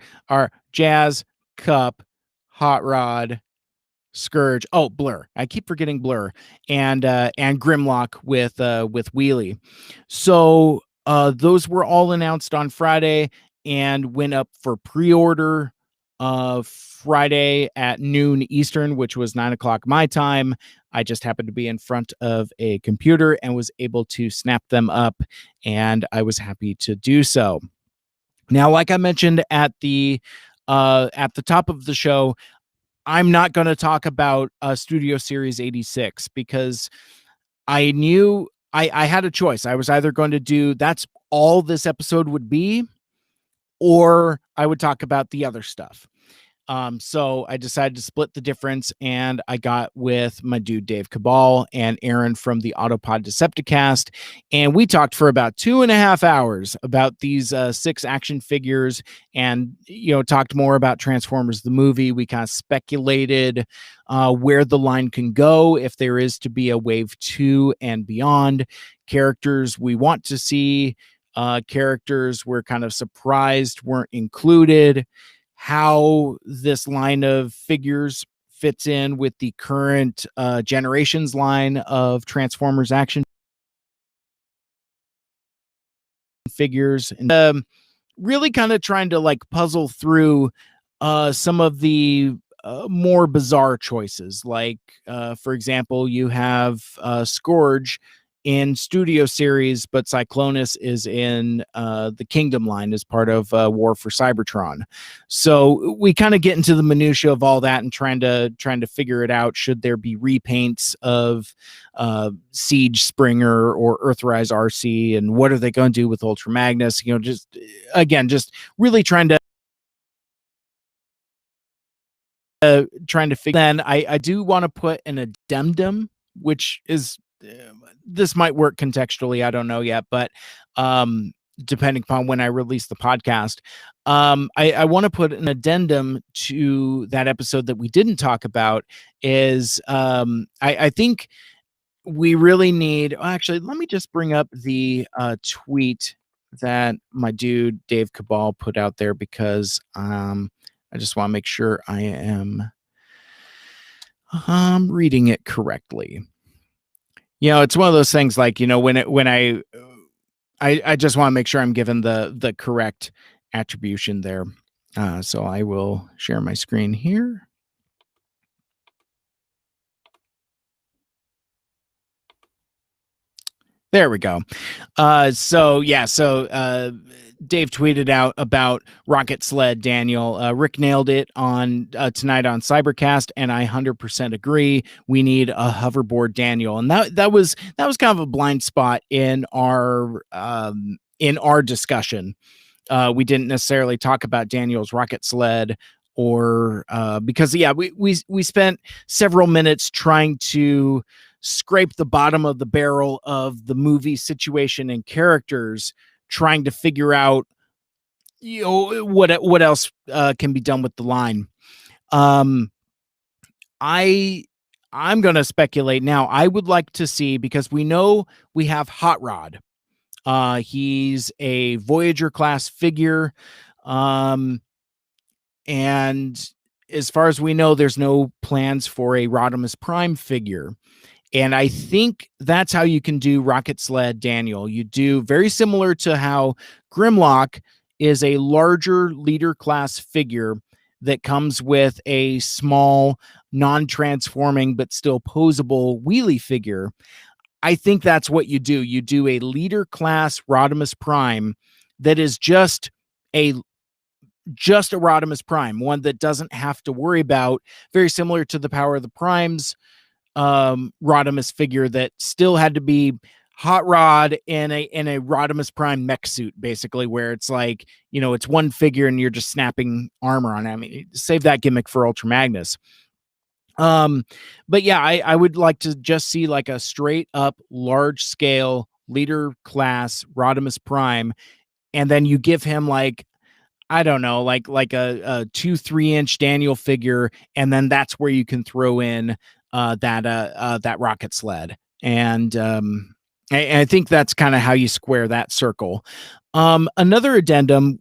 Speaker 1: Jazz, Cup, Hot Rod, Scourge. Oh, Blur. I keep forgetting Blur and Grimlock with Wheelie. So those were all announced on Friday and went up for pre-order Friday at noon Eastern, which was 9 o'clock my time. I just happened to be in front of a computer and was able to snap them up, and I was happy to do so. Now, like I mentioned at the top of the show, I'm not going to talk about Studio Series 86 because I knew I had a choice. I was either going to do that's all this episode would be, or I would talk about the other stuff. So I decided to split the difference, and I got with my dude Dave Cabal and Aaron from the Autopod Decepticast, and we talked for about 2.5 hours about these 6 action figures, and talked more about Transformers the movie. We kind of speculated where the line can go if there is to be a wave 2 and beyond. Characters we want to see, characters we're kind of surprised weren't included, how this line of figures fits in with the current generations line of Transformers action figures, and really kind of trying to like puzzle through some of the more bizarre choices. Like, for example, you have Scourge in Studio Series, but Cyclonus is in the Kingdom line as part of War for Cybertron. So we kind of get into the minutia of all that and trying to figure it out. Should there be repaints of Siege Springer or Earthrise RC, and what are they going to do with Ultra Magnus? Just really trying to figure. Then I do want to put an addendum, which is this might work contextually. I don't know yet, but depending upon when I release the podcast, I want to put an addendum to that episode that we didn't talk about. Is I think we really need. Actually, let me just bring up the tweet that my dude Dave Cabal put out there, because I just want to make sure I am reading it correctly. It's one of those things like, when I just want to make sure I'm given the correct attribution there. So I will share my screen here. There we go. So Dave tweeted out about Rocket Sled Daniel. Rick nailed it on tonight on Cybercast, and I 100% agree. We need a hoverboard Daniel, and that was kind of a blind spot in our discussion. We didn't necessarily talk about Daniel's Rocket Sled, or because we spent several minutes trying to scrape the bottom of the barrel of the movie situation and characters, trying to figure out what else can be done with the line. I'm gonna speculate now. I would like to see, because we know we have Hot Rod. He's a Voyager class figure, and as far as we know, there's no plans for a Rodimus Prime figure. And I think that's how you can do Rocket Sled Daniel. You do very similar to how Grimlock is a larger leader class figure that comes with a small, non-transforming, but still posable wheelie figure. I think that's what you do. You do a leader class Rodimus Prime that is just a Rodimus Prime, one that doesn't have to worry about, very similar to the Power of the Primes Rodimus figure that still had to be Hot Rod in a Rodimus Prime mech suit, basically, where it's like, it's one figure and you're just snapping armor on it. I mean, save that gimmick for Ultra Magnus. But yeah, I would like to just see like a straight up large scale leader class Rodimus Prime, and then you give him like, I don't know, like a 2-3 inch Daniel figure, and then that's where you can throw in that Rocket Sled. And I think that's kind of how you square that circle. Another addendum,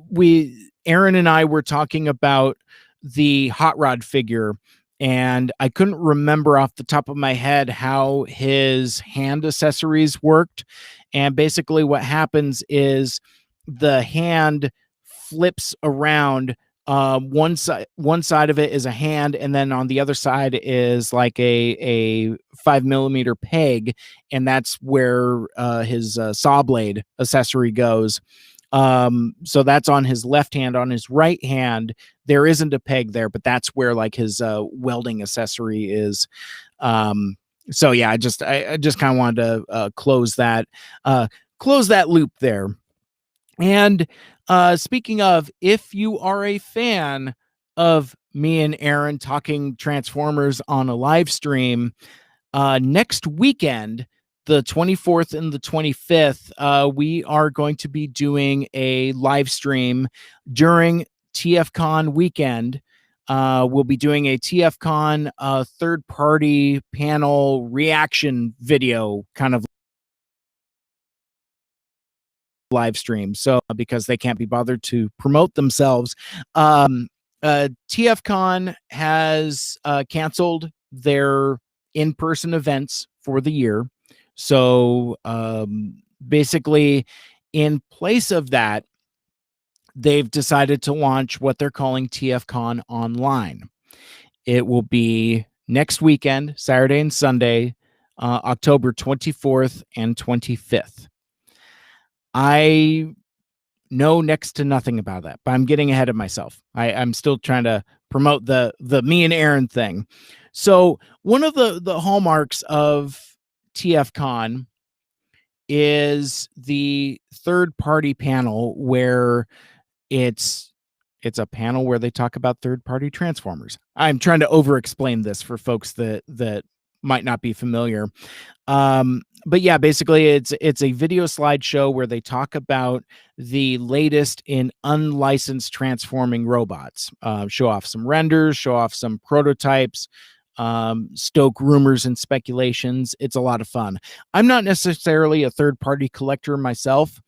Speaker 1: we Aaron and I were talking about the hot rod figure, and I couldn't remember off the top of my head how his hand accessories worked. And basically, what happens is the hand flips around. One side of it is a hand, and then on the other side is like a 5 millimeter peg, and that's where his saw blade accessory goes. So that's on his left hand. On his right hand, there isn't a peg there, but that's where like his welding accessory is. So yeah, I just kind of wanted to close that loop there. And speaking of, if you are a fan of me and Aaron talking Transformers on a live stream, next weekend, the 24th and the 25th, we are going to be doing a live stream during TFCon weekend. We'll be doing a TFCon third party panel reaction video kind of live stream. So because they can't be bothered to promote themselves, TFCon has canceled their in-person events for the year. So basically, in place of that, they've decided to launch what they're calling TFCon Online. It will be next weekend, Saturday and Sunday, October 24th and 25th. I know next to nothing about that, but I'm getting ahead of myself. I'm still trying to promote the me and Aaron thing. So one of the hallmarks of TFCon is the third party panel, where it's a panel where they talk about third party Transformers. I'm trying to over explain this for folks that might not be familiar. But yeah, basically it's a video slideshow where they talk about the latest in unlicensed transforming robots, show off some renders, show off some prototypes, stoke rumors and speculations. It's a lot of fun. I'm not necessarily a third party collector myself,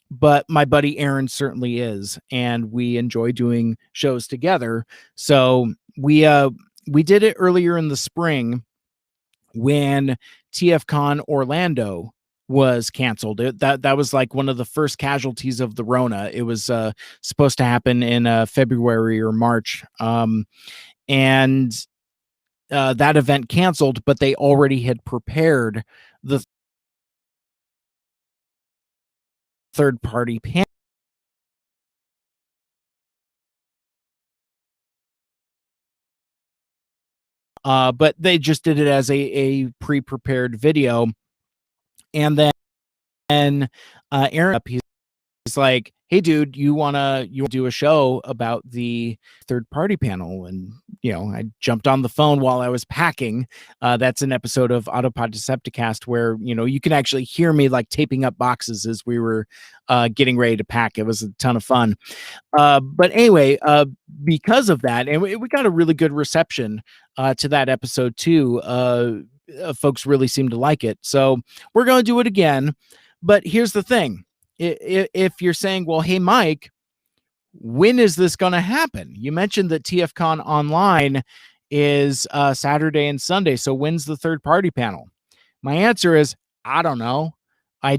Speaker 1: but my buddy Aaron certainly is, and we enjoy doing shows together. So we did it earlier in the spring when TFCon Orlando was canceled. That was like one of the first casualties of the Rona. It was supposed to happen in February or March, and that event canceled. But they already had prepared the third party panel. But they just did it as a pre-prepared video, and then Aaron, he's like, "Hey, dude, you wanna do a show about the third party panel?" And I jumped on the phone while I was packing. That's an episode of Autopod Decepticast where you can actually hear me like taping up boxes as we were getting ready to pack. It was a ton of fun. But anyway, because of that, and we got a really good reception to that episode too. Folks really seem to like it, so we're going to do it again. But here's the thing: if you're saying, "Well, hey, Mike, when is this going to happen?" You mentioned that TFCon Online is Saturday and Sunday, so when's the third party panel? My answer is, I don't know. I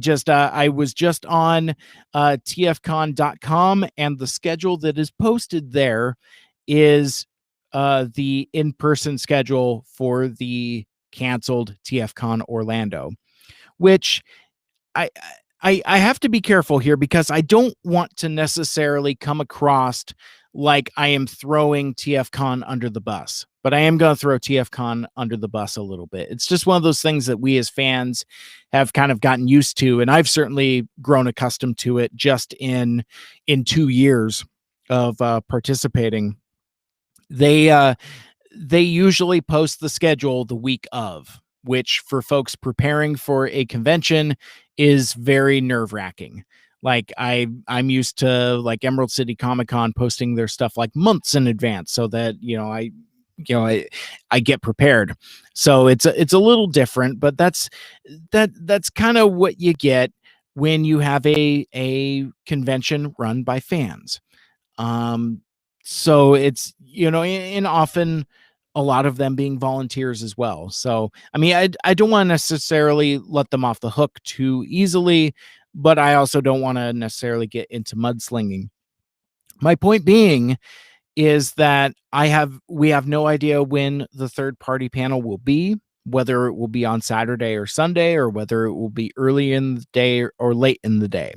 Speaker 1: was just on tfcon.com, and the schedule that is posted there is the in-person schedule for the canceled TFCon Orlando, which I I have to be careful here because I don't want to necessarily come across like I am throwing TFCon under the bus, but I am going to throw TFCon under the bus a little bit. It's just one of those things that we as fans have kind of gotten used to, and I've certainly grown accustomed to it just in 2 years of participating. They they usually post the schedule the week of, which for folks preparing for a convention is very nerve-wracking. Like I'm used to like Emerald City Comic Con posting their stuff like months in advance so that, I I get prepared. So it's a little different, but that's kind of what you get when you have a convention run by fans. Um, so it's, and often a lot of them being volunteers as well. So, I mean, I don't want to necessarily let them off the hook too easily, but I also don't want to necessarily get into mudslinging. My point being is that we have no idea when the third party panel will be, whether it will be on Saturday or Sunday, or whether it will be early in the day or late in the day.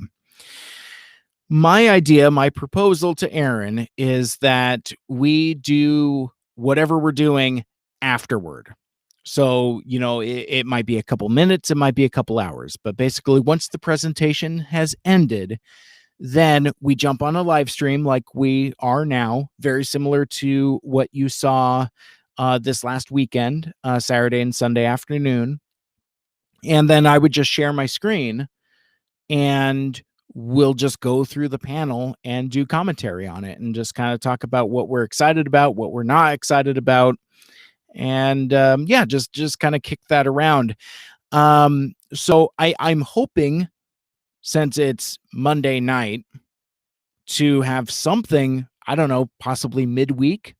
Speaker 1: My proposal to Aaron is that we do whatever we're doing afterward. So, it might be a couple minutes, it might be a couple hours, but basically, once the presentation has ended, then we jump on a live stream like we are now, very similar to what you saw this last weekend, Saturday and Sunday afternoon. And then I would just share my screen, and we'll just go through the panel and do commentary on it and just kind of talk about what we're excited about, what we're not excited about. And yeah, just kind of kick that around. So I'm hoping, since it's Monday night, to have something, I don't know, possibly midweek,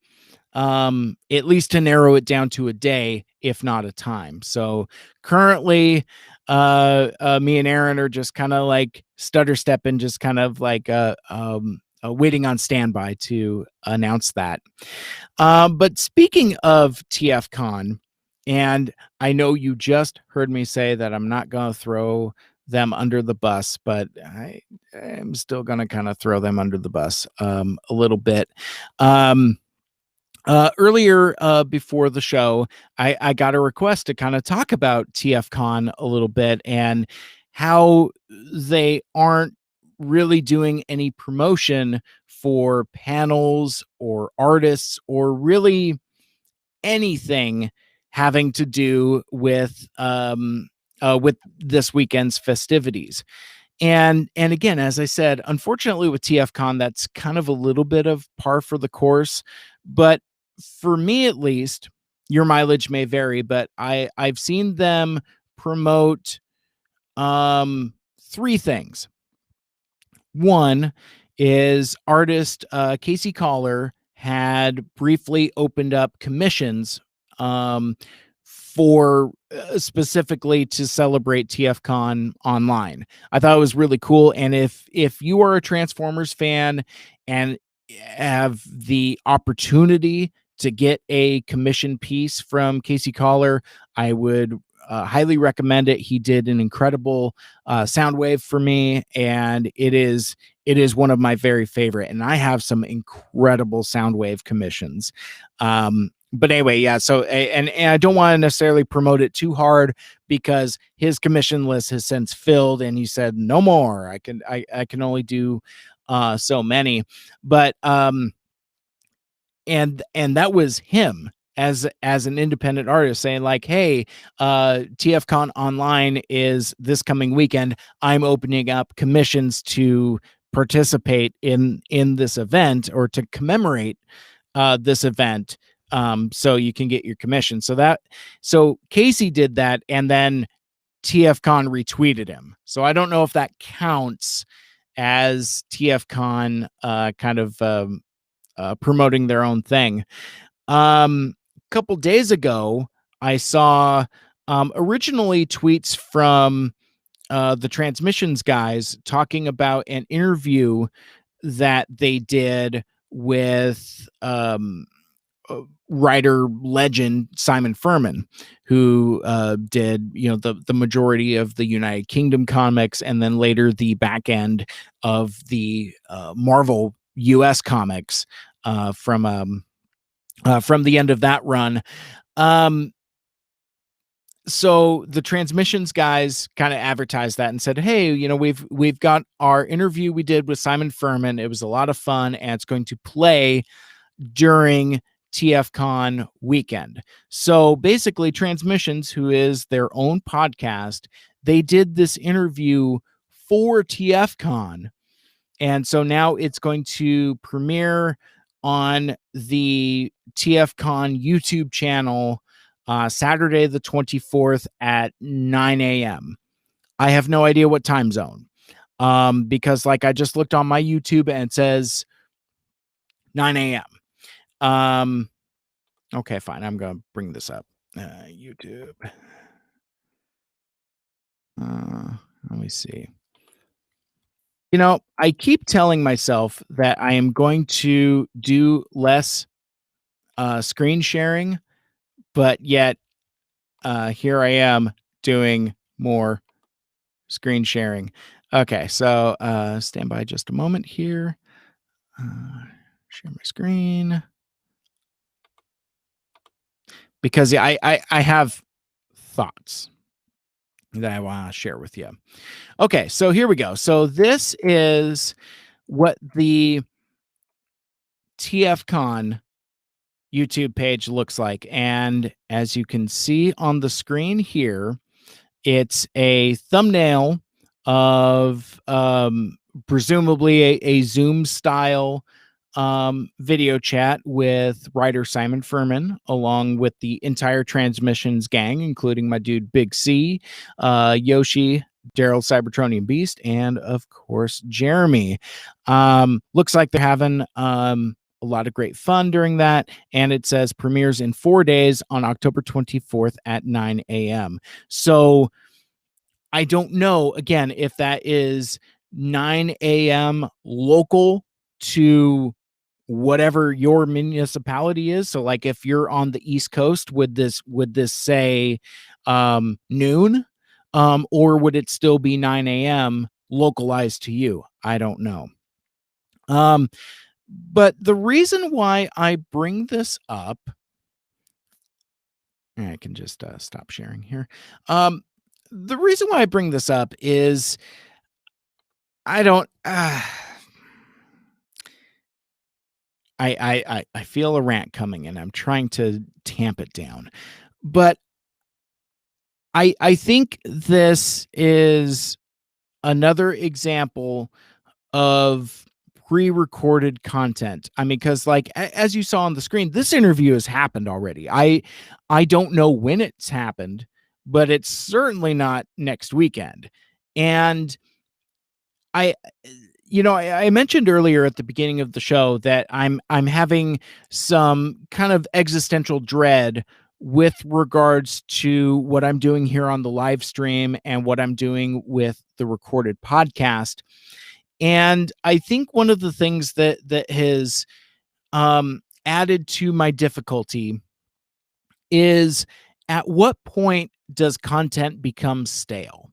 Speaker 1: at least to narrow it down to a day, if not a time. So currently, me and Aaron are just kind of like stutter stepping, just kind of like waiting on standby to announce that. But speaking of TFCon, and I know you just heard me say that I'm not going to throw them under the bus, but I am still going to kind of throw them under the bus a little bit. Earlier, before the show, I got a request to kind of talk about TFCon a little bit and how they aren't really doing any promotion for panels or artists or really anything having to do with this weekend's festivities. And again, as I said, unfortunately with TFCon, that's kind of a little bit of par for the course. But for me, at least, your mileage may vary, but I've seen them promote three things. One is artist Casey Collar had briefly opened up commissions um, for specifically to celebrate TFCon online. I thought it was really cool. And if you are a Transformers fan and have the opportunity to get a commission piece from Casey Collar, I would highly recommend it. He did an incredible sound wave for me, and it is one of my very favorite. And I have some incredible sound wave commissions. But anyway, yeah. So and I don't want to necessarily promote it too hard because his commission list has since filled, and he said no more. I can only do so many. But and that was him as an independent artist saying like, hey, TFCon online is this coming weekend. I'm opening up commissions to participate in this event or to commemorate this event, so you can get your commission. So Casey did that, and then TFCon retweeted him. So I don't know if that counts as TFCon kind of promoting their own thing. Couple days ago, I saw originally tweets from the Transmissions guys talking about an interview that they did with writer legend Simon Furman, who did the majority of the United Kingdom comics, and then later the back end of the Marvel US comics from the end of that run. So the Transmissions guys kind of advertised that and said, hey, we've got our interview we did with Simon Furman. It was a lot of fun, and it's going to play during TFCon weekend. So basically, Transmissions, who is their own podcast, they did this interview for TFCon. And so now it's going to premiere on the TFCon YouTube channel Saturday the 24th at 9 a.m. I have no idea what time zone. Because like I just looked on my YouTube and it says 9 a.m. Okay, fine. I'm gonna bring this up. YouTube. Let me see. I keep telling myself that I am going to do less screen sharing, but yet here I am doing more screen sharing. Okay, so stand by just a moment here. Share my screen. Because I have thoughts that I want to share with you. Okay, so here we go. So this is what the TFCon YouTube page looks like. And as you can see on the screen here, it's a thumbnail of presumably a Zoom style video chat with writer Simon Furman, along with the entire Transmissions gang, including my dude Big C, Yoshi, Daryl Cybertronian Beast, and of course Jeremy. Looks like they're having a lot of great fun during that, and it says premieres in 4 days on October 24th at 9 a.m. So I don't know, again, if that is 9 a.m. local to whatever your municipality is. So like if you're on the East Coast, would this say noon? Or would it still be 9 a.m. localized to you? I don't know. But the reason why I bring this up, I can just stop sharing here. The reason why I bring this up is I don't. I feel a rant coming, and I'm trying to tamp it down, but I think this is another example of pre-recorded content. I mean, because like as you saw on the screen, this interview has happened already. I don't know when it's happened, but it's certainly not next weekend. And I I mentioned earlier at the beginning of the show that I'm having some kind of existential dread with regards to what I'm doing here on the live stream and what I'm doing with the recorded podcast. And I think one of the things that has added to my difficulty is, at what point does content become stale?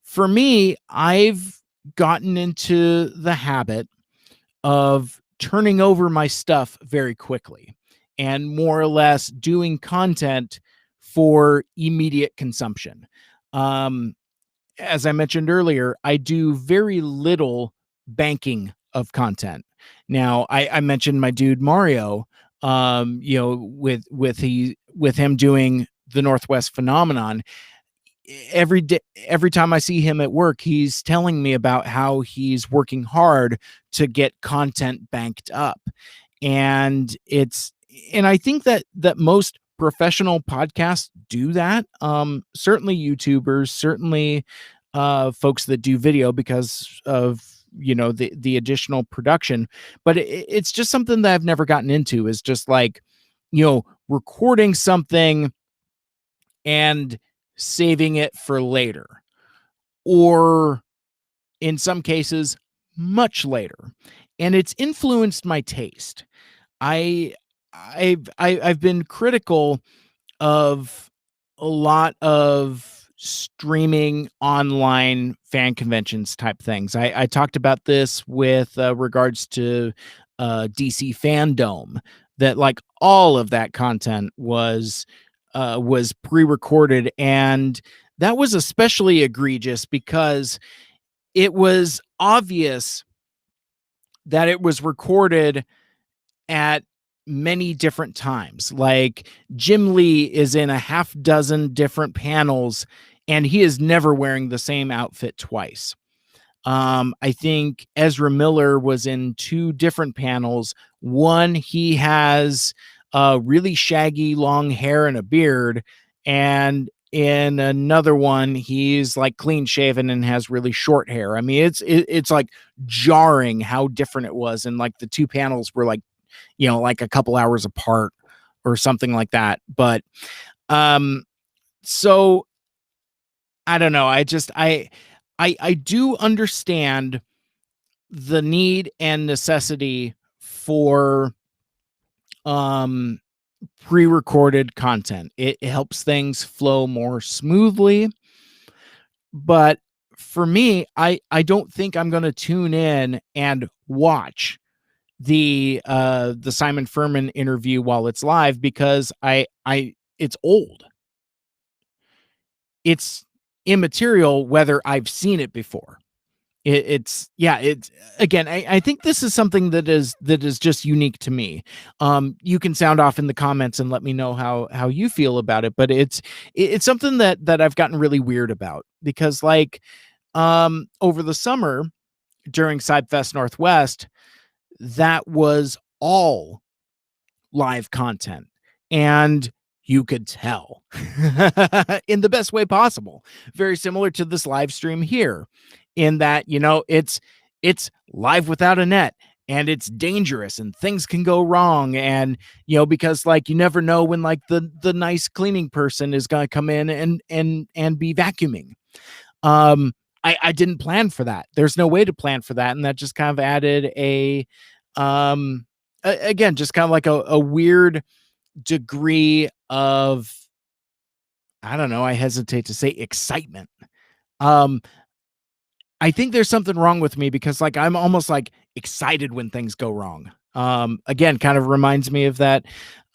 Speaker 1: For me, I've gotten into the habit of turning over my stuff very quickly and more or less doing content for immediate consumption. As I mentioned earlier, I do very little banking of content. Now, I mentioned my dude Mario, with him doing the Northwest Phenomenon. Every day, every time I see him at work, he's telling me about how he's working hard to get content banked up. And I think that most professional podcasts do that. Certainly YouTubers, certainly folks that do video because of the additional production. But it's just something that I've never gotten into, is just like recording something and saving it for later, or in some cases much later. And it's influenced my taste. I've been critical of a lot of streaming online fan conventions type things. I talked about this with regards to DC Fandom, that like all of that content was pre-recorded, and that was especially egregious because it was obvious that it was recorded at many different times. Like Jim Lee is in a half dozen different panels, and he is never wearing the same outfit twice. I think Ezra Miller was in 2 different panels, One, he has really shaggy long hair and a beard, and in another one, he's like clean shaven and has really short hair. I mean, it's like jarring how different it was, and like the two panels were like, like a couple hours apart or something like that. But um, so I don't know. I do understand the need and necessity for um pre-recorded content. It helps things flow more smoothly, but for me, I don't think I'm going to tune in and watch the Simon Furman interview while it's live, because I it's old. It's immaterial whether I've seen it before. It's again, I think this is something that is just unique to me. You can sound off in the comments and let me know how you feel about it, but it's something that I've gotten really weird about, because like over the summer during SideFest Northwest, that was all live content, and you could tell in the best way possible. Very similar to this live stream here, in that, it's live without a net, and it's dangerous and things can go wrong, and because like you never know when like the nice cleaning person is going to come in and be vacuuming. um I didn't plan for that. There's no way to plan for that, and that just kind of added again, just kind of like a weird degree of, I don't know, I hesitate to say excitement. Um, I think there's something wrong with me, because like I'm almost like excited when things go wrong. Again, kind of reminds me of that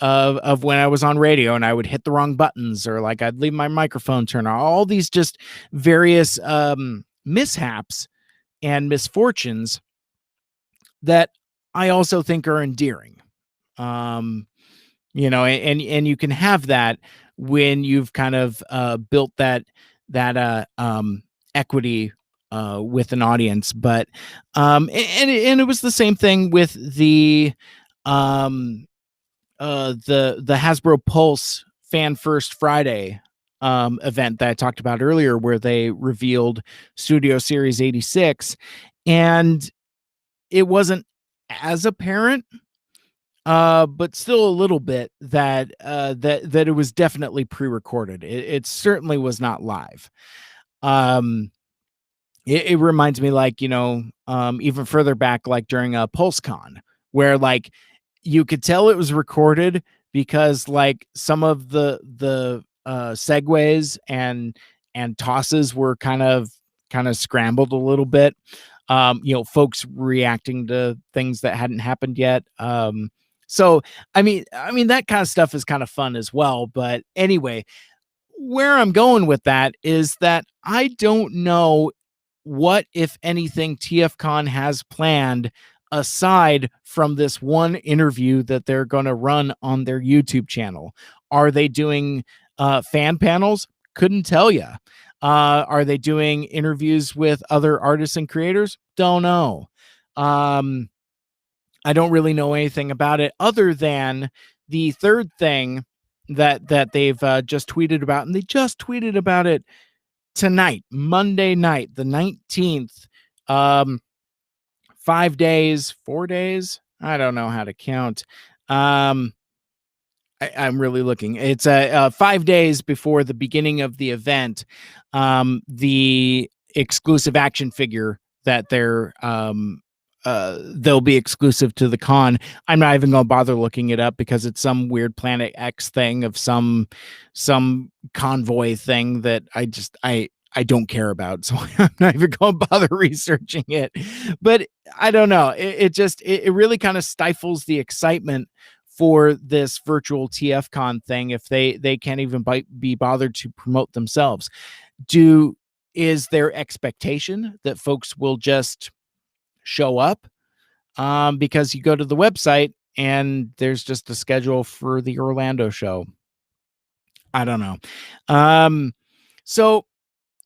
Speaker 1: of when I was on radio and I would hit the wrong buttons, or like I'd leave my microphone turned on. All these just various mishaps and misfortunes that I also think are endearing. Um, and you can have that when you've kind of built that equity with an audience. But and it was the same thing with um the Hasbro Pulse Fan First Friday event that I talked about earlier, where they revealed Studio Series 86, and it wasn't as apparent, but still a little bit, that it was definitely pre-recorded. It certainly was not live. Um, it reminds me, like, even further back, like during a PulseCon, where like you could tell it was recorded, because like some of the segues and tosses were kind of scrambled a little bit. Folks reacting to things that hadn't happened yet. So I mean that kind of stuff is kind of fun as well. But anyway, where I'm going with that is that I don't know what, if anything, TFCon has planned aside from this one interview that they're going to run on their YouTube channel. Are they doing fan panels? Couldn't tell you. Are they doing interviews with other artists and creators? Don't know. Um, I don't really know anything about it, other than the third thing that they've just tweeted about, and they just tweeted about it tonight, Monday night, the 19th. 5 days, 4 days. I don't know how to count. Um, I'm really looking. It's 5 days before the beginning of the event. The exclusive action figure that they'll be exclusive to the con. I'm not even going to bother looking it up, because it's some weird Planet X thing of some convoy thing that I don't care about, so I'm not even going to bother researching it. But I don't know. It really kind of stifles the excitement for this virtual TFCon thing if they can't even be bothered to promote themselves. Is their expectation that folks will just show up? Because you go to the website and there's just a schedule for the Orlando show. I don't know. So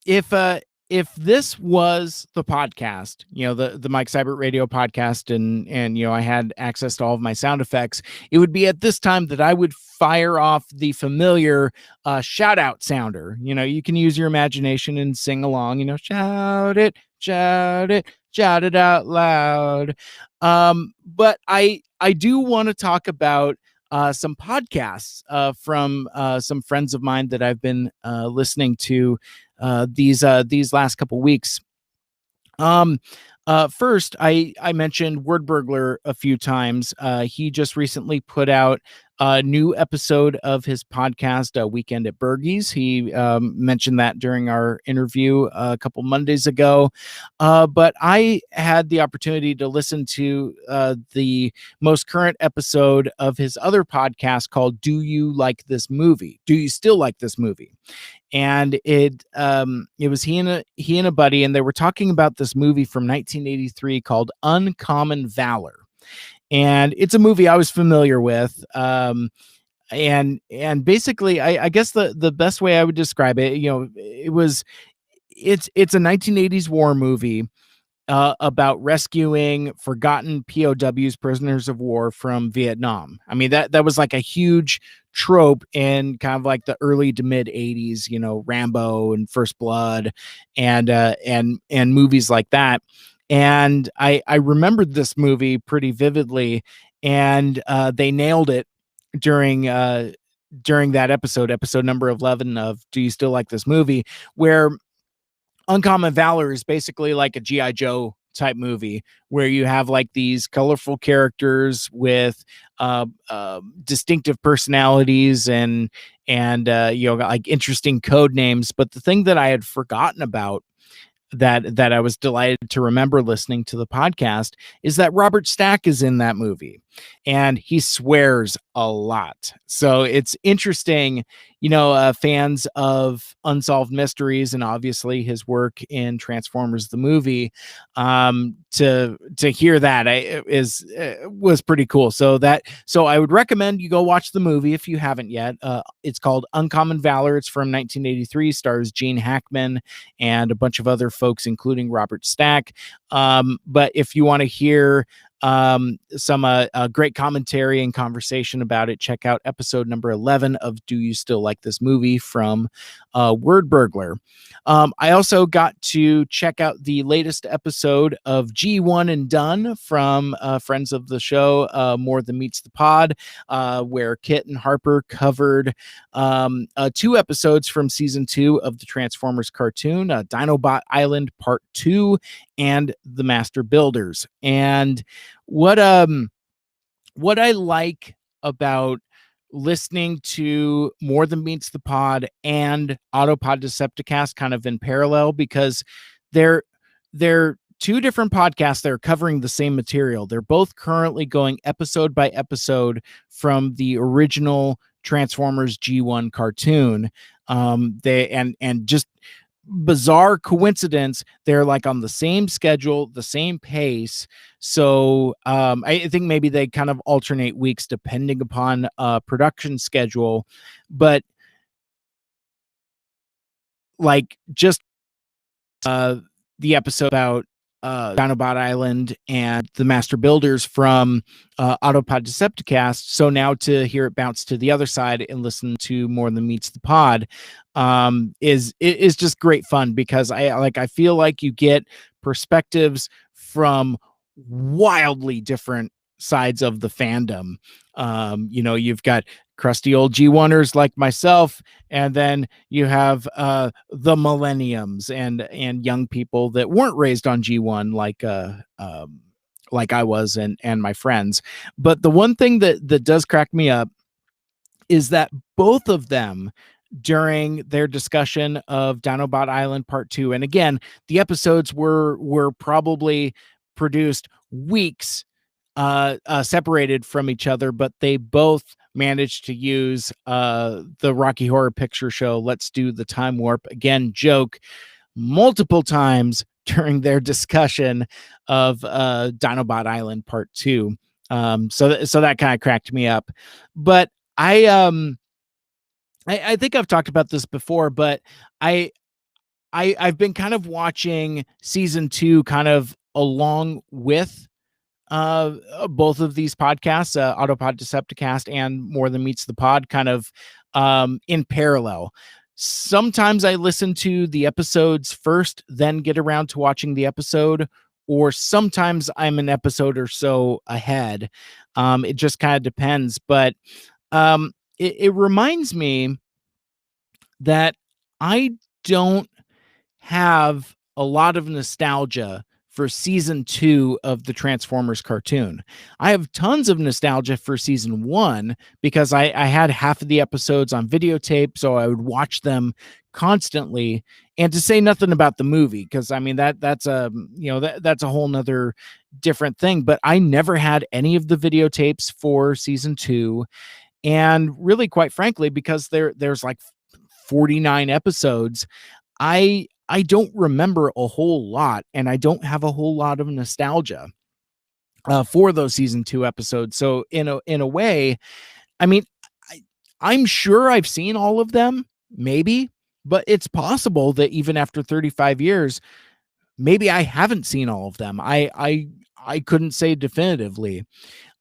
Speaker 1: if if this was the podcast, the Mike Seibert Radio podcast, and I had access to all of my sound effects, it would be at this time that I would fire off the familiar shout out sounder. You can use your imagination and sing along. Shout it, shout it, shout it out loud. But I do want to talk about some podcasts from some friends of mine that I've been listening to these last couple weeks. Um, First, I mentioned Word Burglar a few times. He just recently put out a new episode of his podcast, Weekend at Bergie's. He mentioned that during our interview a couple Mondays ago. But I had the opportunity to listen to the most current episode of his other podcast called "Do You Like This Movie? Do You Still Like This Movie?" And it was he and a buddy, and they were talking about this movie from 1983 called Uncommon Valor. And it's a movie I was familiar with. And basically, I guess the best way I would describe it, it's a 1980s war movie about rescuing forgotten POWs, prisoners of war, from Vietnam. I mean, that was like a huge trope in kind of like the early to mid 80s, Rambo and First Blood and movies like that. And I remembered this movie pretty vividly, and they nailed it during that episode number 11 of Do You Still Like This Movie, where Uncommon Valor is basically like a G.I. Joe type movie where you have like these colorful characters with distinctive personalities and like interesting code names. But the thing that I had forgotten about that I was delighted to remember listening to the podcast is that Robert Stack is in that movie, and he swears a lot. So it's interesting, fans of Unsolved Mysteries and obviously his work in Transformers the movie, to hear that was pretty cool. So I would recommend you go watch the movie if you haven't yet. It's called Uncommon Valor. It's from 1983, stars Gene Hackman and a bunch of other folks, including Robert Stack. But if you want to hear some great commentary and conversation about it, check out episode number 11 of Do You Still Like This Movie from Word Burglar. I also got to check out the latest episode of G1 and Done from friends of the show, More Than Meets the Pod, where Kit and Harper covered 2 episodes from season 2 of the Transformers cartoon, Dinobot Island Part 2 and The Master Builders. And what I like about listening to More Than Meets the Pod and Autopod Decepticast kind of in parallel, because they're 2 different podcasts that are covering the same material. They're both currently going episode by episode from the original Transformers G1 cartoon. They just bizarre coincidence, they're like on the same schedule, the same pace. So I think maybe they kind of alternate weeks depending upon production schedule, but like just the episode about Dinobot Island and the Master Builders from Autopod Decepticast. So now to hear it bounce to the other side and listen to More Than Meets the Pod is just great fun, because I feel like you get perspectives from wildly different sides of the fandom. You've got crusty old G1ers like myself, and then you have the millenniums and young people that weren't raised on G1 like I was and my friends. But the one thing that does crack me up is that both of them, during their discussion of Dinobot Island Part 2, and again, the episodes were probably produced weeks separated from each other, but they both managed to use the Rocky Horror Picture Show Let's Do the Time Warp Again joke multiple times during their discussion of Dinobot Island Part 2. So that kind of cracked me up. But I think I've talked about this before, but I I've been kind of watching season 2 kind of along with both of these podcasts, Autopod Decepticast and More Than Meets the Pod, kind of in parallel. Sometimes I listen to the episodes first, then get around to watching the episode, or sometimes I'm an episode or so ahead. It just kind of depends. But it reminds me that I don't have a lot of nostalgia for season 2 of the Transformers cartoon. I have tons of nostalgia for season 1 because I had half of the episodes on videotape, so I would watch them constantly. And to say nothing about the movie, because I mean that's a that's a whole nother different thing. But I never had any of the videotapes for season 2, and really, quite frankly, because there's like 49 episodes, I don't remember a whole lot, and I don't have a whole lot of nostalgia for those season 2 episodes. So in a way, I mean, I, I'm sure I've seen all of them, maybe, but it's possible that even after 35 years, maybe I haven't seen all of them. I couldn't say definitively.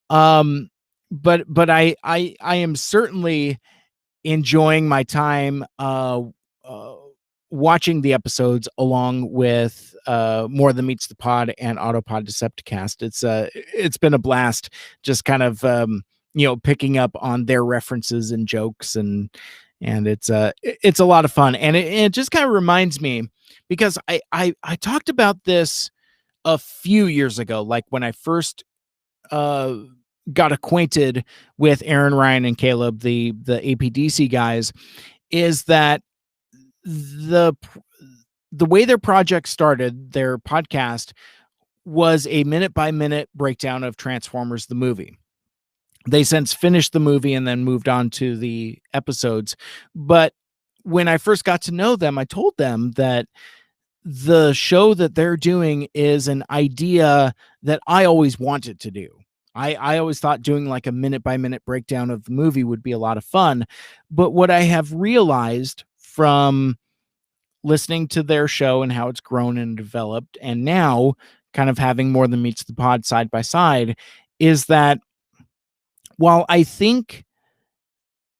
Speaker 1: Um, but I am certainly enjoying my time uh watching the episodes along with More Than Meets the Pod and Autopod Decepticast. It's been a blast just kind of picking up on their references and jokes, and it's a lot of fun, and it just kind of reminds me because I talked about this a few years ago, like when I first uh got acquainted with Aaron, Ryan, and Caleb, the APDC guys, is that the the way their project started, their podcast, was a minute by minute breakdown of Transformers the movie. They since finished the movie and then moved on to the episodes. But when I first got to know them, I told them that the show that they're doing is an idea that I always wanted to do. I always thought doing like a minute by minute breakdown of the movie would be a lot of fun. But what I have realized from listening to their show and how it's grown and developed, and now kind of having More Than Meets the Pod side by side, is that while I think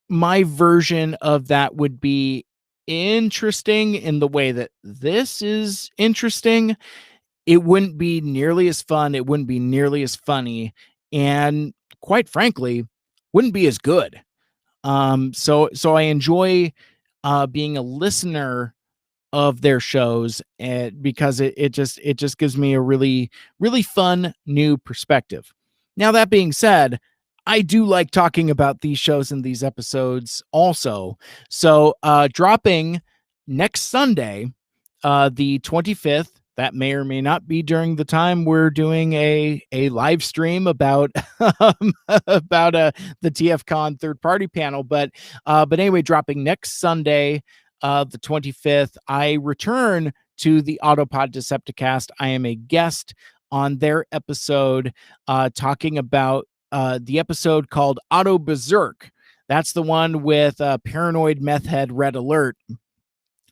Speaker 1: my version of that would be interesting in the way that this is interesting, it wouldn't be nearly as fun. It wouldn't be nearly as funny. And quite frankly, wouldn't be as good. So I enjoy being a listener of their shows, and because it just gives me a really fun new perspective. Now that being said, I do like talking about these shows and these episodes also. So dropping next Sunday, the 25th, that may or may not be during the time we're doing a live stream about about the TFCon third party panel, but anyway, dropping next Sunday, the 25th, I return to the Autopod Decepticast. I am a guest on their episode, talking about the episode called Auto Berserk. That's the one with Paranoid Meth Head Red Alert.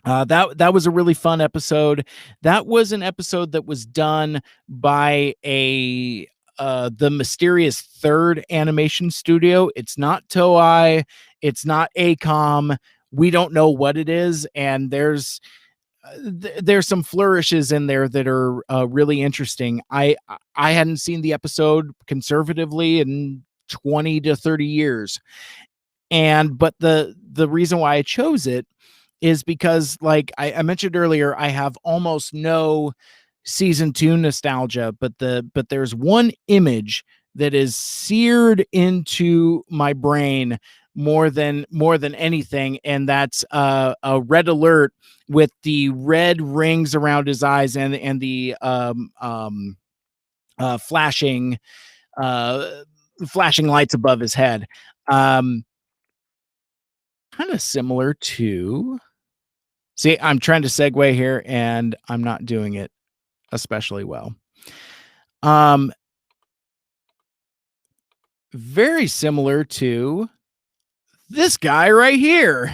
Speaker 1: That was a really fun episode. That was an episode that was done by a the mysterious third animation studio. It's not Toei, it's not ACOM. We don't know what it is, and there's some flourishes in there that are really interesting. I hadn't seen the episode conservatively in 20 to 30 years, and but the reason why I chose it is because, like I mentioned earlier, I have almost no season 2 nostalgia, but there's one image that is seared into my brain more than anything, and that's a Red Alert with the red rings around his eyes and the flashing uh flashing lights above his head. um Kind of similar to, see, I'm trying to segue here and I'm not doing it especially well. Um, Very similar to this guy right here.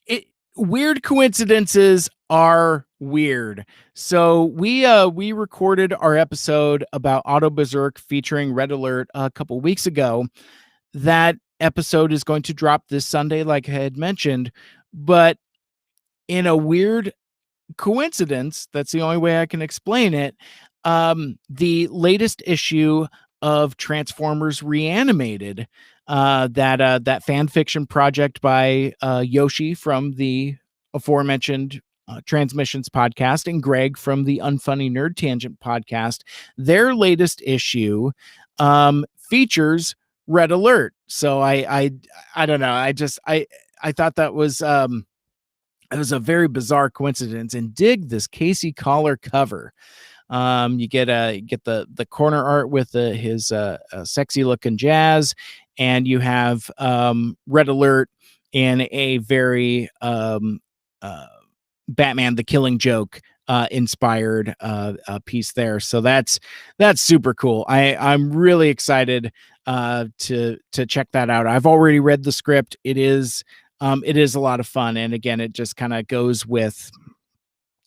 Speaker 1: It weird coincidences are weird. So we recorded our episode about Auto Berserk featuring Red Alert a couple weeks ago. That episode is going to drop this Sunday, like I had mentioned, but in a weird coincidence, that's the only way I can explain it. The latest issue of Transformers Reanimated, that fan fiction project by Yoshi from the aforementioned Transmissions podcast and Greg from the Unfunny Nerd Tangent podcast, their latest issue features Red Alert. So I don't know. I thought that was it was a very bizarre coincidence, and dig this Casey Collar cover. You get the corner art with his sexy looking jazz, and you have Red Alert in a very Batman the Killing Joke inspired piece there. So that's super cool. I'm really excited to check that out. I've already read the script. It is a lot of fun, and again, it just kind of goes with,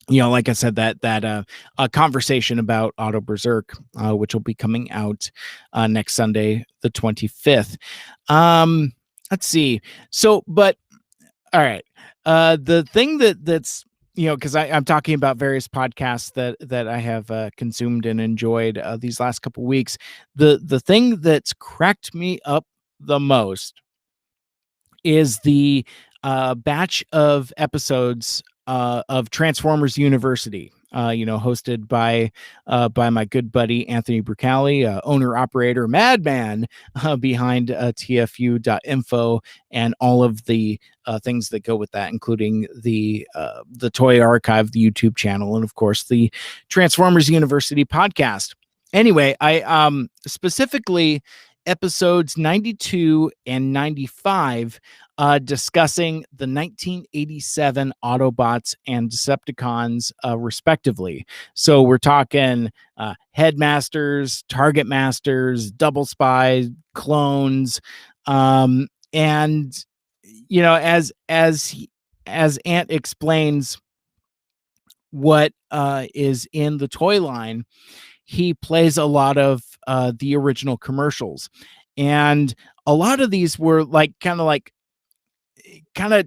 Speaker 1: like I said, that a conversation about Auto Berserk, which will be coming out next Sunday, the 25th. Let's see. So, but all right, the thing that's because I'm talking about various podcasts that I have consumed and enjoyed these last couple weeks. The thing that's cracked me up the most is the batch of episodes of Transformers University, hosted by my good buddy Anthony Brucali, owner operator madman behind TFU.info and all of the things that go with that, including the Toy Archive, the YouTube channel, and of course the Transformers University podcast. Anyway, I specifically episodes 92 and 95 discussing the 1987 Autobots and Decepticons respectively. So we're talking Headmasters, Target Masters, Double Spies, clones, and as Ant explains what is in the toy line, he plays a lot of the original commercials, and a lot of these were kind of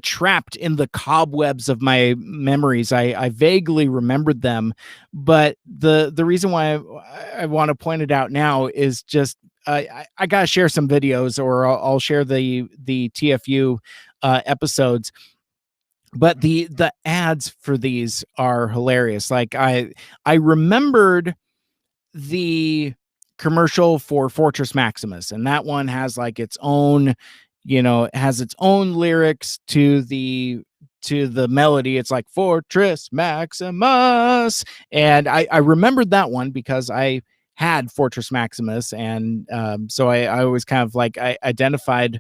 Speaker 1: trapped in the cobwebs of my memories. I vaguely remembered them, but the reason why I want to point it out now is just I gotta share some videos, or I'll share the TFU episodes. But the ads for these are hilarious. Like I remembered the commercial for Fortress Maximus, and that one has its own, has its own lyrics to the melody. It's like Fortress Maximus, and I remembered that one because I had Fortress Maximus, and so I always kind of I identified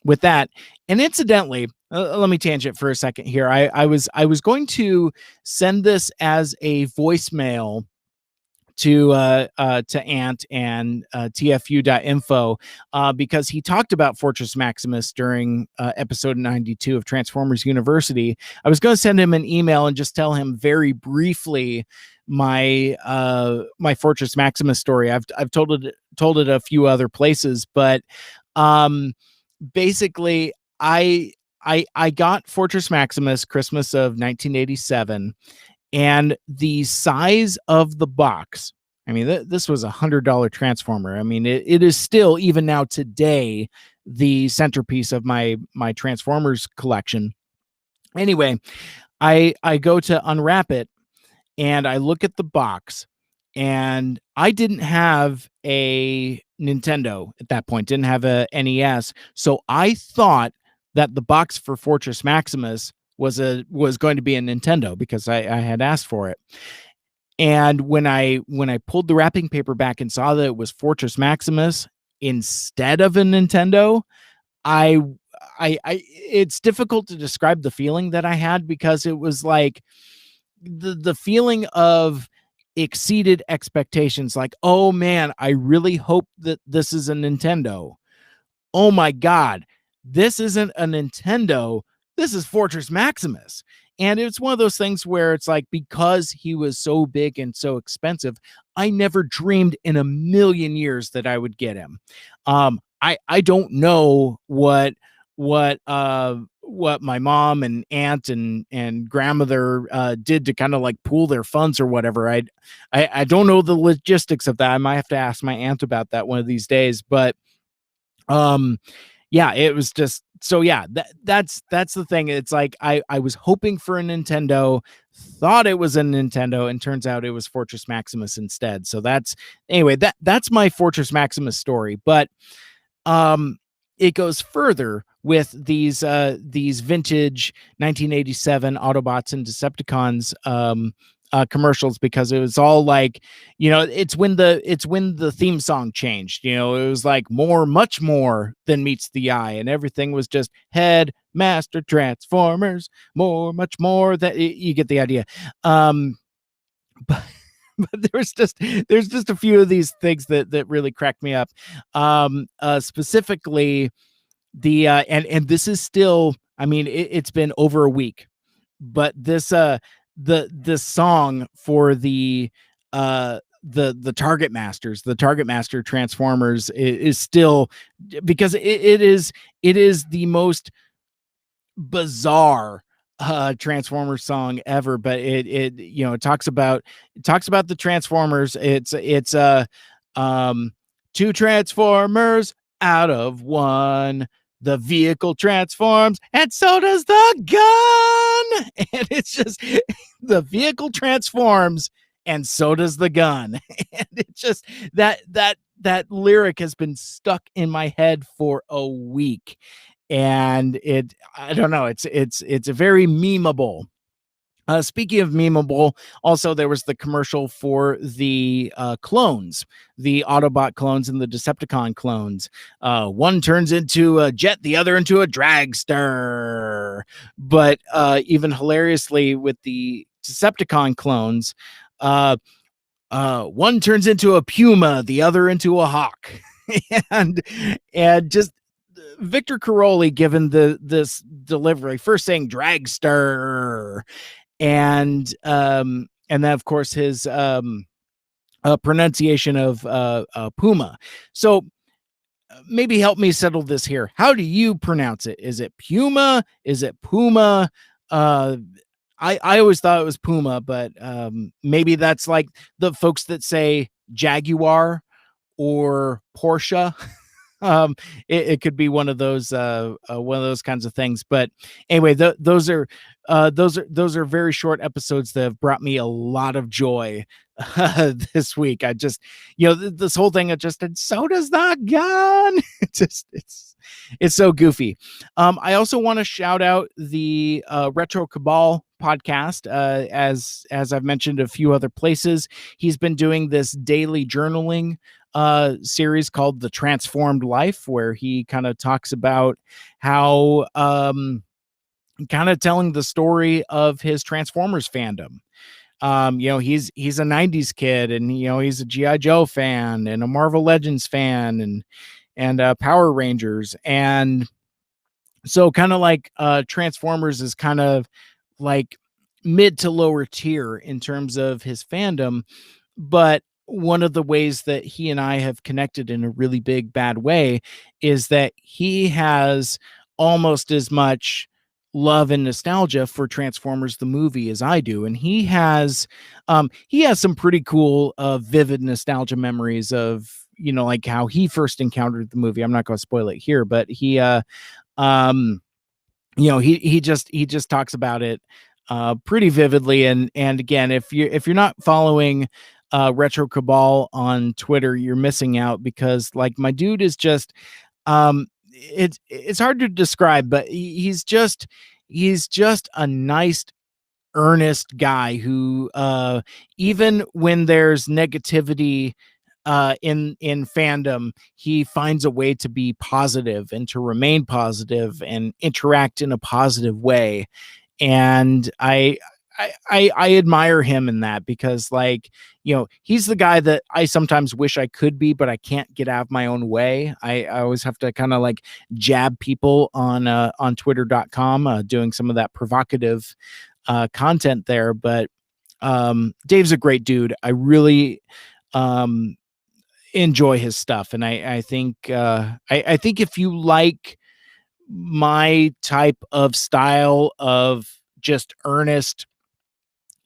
Speaker 1: with that. And incidentally, let me tangent for a second here. I was going to send this as a voicemail to Ant and TFU.info because he talked about Fortress Maximus during episode 92 of Transformers University. I was going to send him an email and just tell him very briefly my my Fortress Maximus story. I've told it a few other places, but basically I got Fortress Maximus Christmas of 1987. And the size of the box, I mean, this was $100 Transformer. I mean, it is still, even now today, the centerpiece of my Transformers collection. Anyway, I go to unwrap it, and I look at the box, and I didn't have a Nintendo at that point, didn't have a NES. So I thought that the box for Fortress Maximus was going to be a Nintendo because I had asked for it. And when I pulled the wrapping paper back and saw that it was Fortress Maximus instead of a Nintendo, I it's difficult to describe the feeling that I had, because it was like the feeling of exceeded expectations. Like, oh man, I really hope that this is a Nintendo. Oh my God, this isn't a Nintendo. this is Fortress Maximus. And it's one of those things where it's like, because he was so big and so expensive, I never dreamed in a million years that I would get him. I don't know what my mom and aunt and grandmother did to kind of like pool their funds or whatever. I don't know the logistics of that. I might have to ask my aunt about that one of these days. But um yeah, it was just so yeah, that's the thing. It's like I was hoping for a Nintendo, thought it was a Nintendo, and turns out it was Fortress Maximus instead. So that's anyway, that's my Fortress Maximus story. But um it goes further with these vintage 1987 Autobots and Decepticons commercials, because it was all like, it's when the theme song changed. It was like much more than meets the eye, and everything was just Headmaster Transformers, much more, that you get the idea. But but there's just a few of these things that really cracked me up. Specifically, and this is still, I mean, it's been over a week, but the song for the Target Master Transformers is still, because it is the most bizarre Transformers song ever. But it talks about the Transformers. It's um two Transformers out of one, the vehicle transforms and so does the gun. And it's just the vehicle transforms and so does the gun. And it's just that lyric has been stuck in my head for a week. And I don't know, it's a very memeable. Speaking of memeable, also there was the commercial for the clones, the Autobot clones and the Decepticon clones. One turns into a jet, the other into a dragster. But even hilariously, with the Decepticon clones, one turns into a puma, the other into a hawk. and and just Victor Caroli given this delivery, first saying dragster, and then of course his pronunciation of puma. So maybe help me settle this here. How do you pronounce it? Is it puma? Is it puma? uh I always thought it was puma, but maybe that's like the folks that say jaguar or Porsche. It could be one of those kinds of things. But anyway, those are very short episodes that have brought me a lot of joy this week. I just, this whole thing, I just did, so does the gun. It's so goofy. I also want to shout out the Retro Cabal podcast. As I've mentioned a few other places, he's been doing this daily journaling series called The Transformed Life, where he kind of talks about how kind of telling the story of his Transformers fandom. He's a 90s kid, and he's a GI Joe fan and a Marvel Legends fan and Power Rangers. And so kind of like Transformers is kind of like mid to lower tier in terms of his fandom. But one of the ways that he and I have connected in a really big bad way is that he has almost as much love and nostalgia for Transformers the movie as I do. And he has some pretty cool vivid nostalgia memories of, like how he first encountered the movie. I'm not going to spoil it here, but he just talks about it pretty vividly. And again, if you're not following Retro Cabal on Twitter, you're missing out, because like my dude is just it's hard to describe, but he's just a nice, earnest guy who even when there's negativity in fandom, he finds a way to be positive and to remain positive and interact in a positive way. And I I admire him in that, because like, he's the guy that I sometimes wish I could be, but I can't get out of my own way. I always have to kind of like jab people on twitter.com, doing some of that provocative content there. But Dave's a great dude. I really um enjoy his stuff. And I think I think if you like my type of style of just earnest,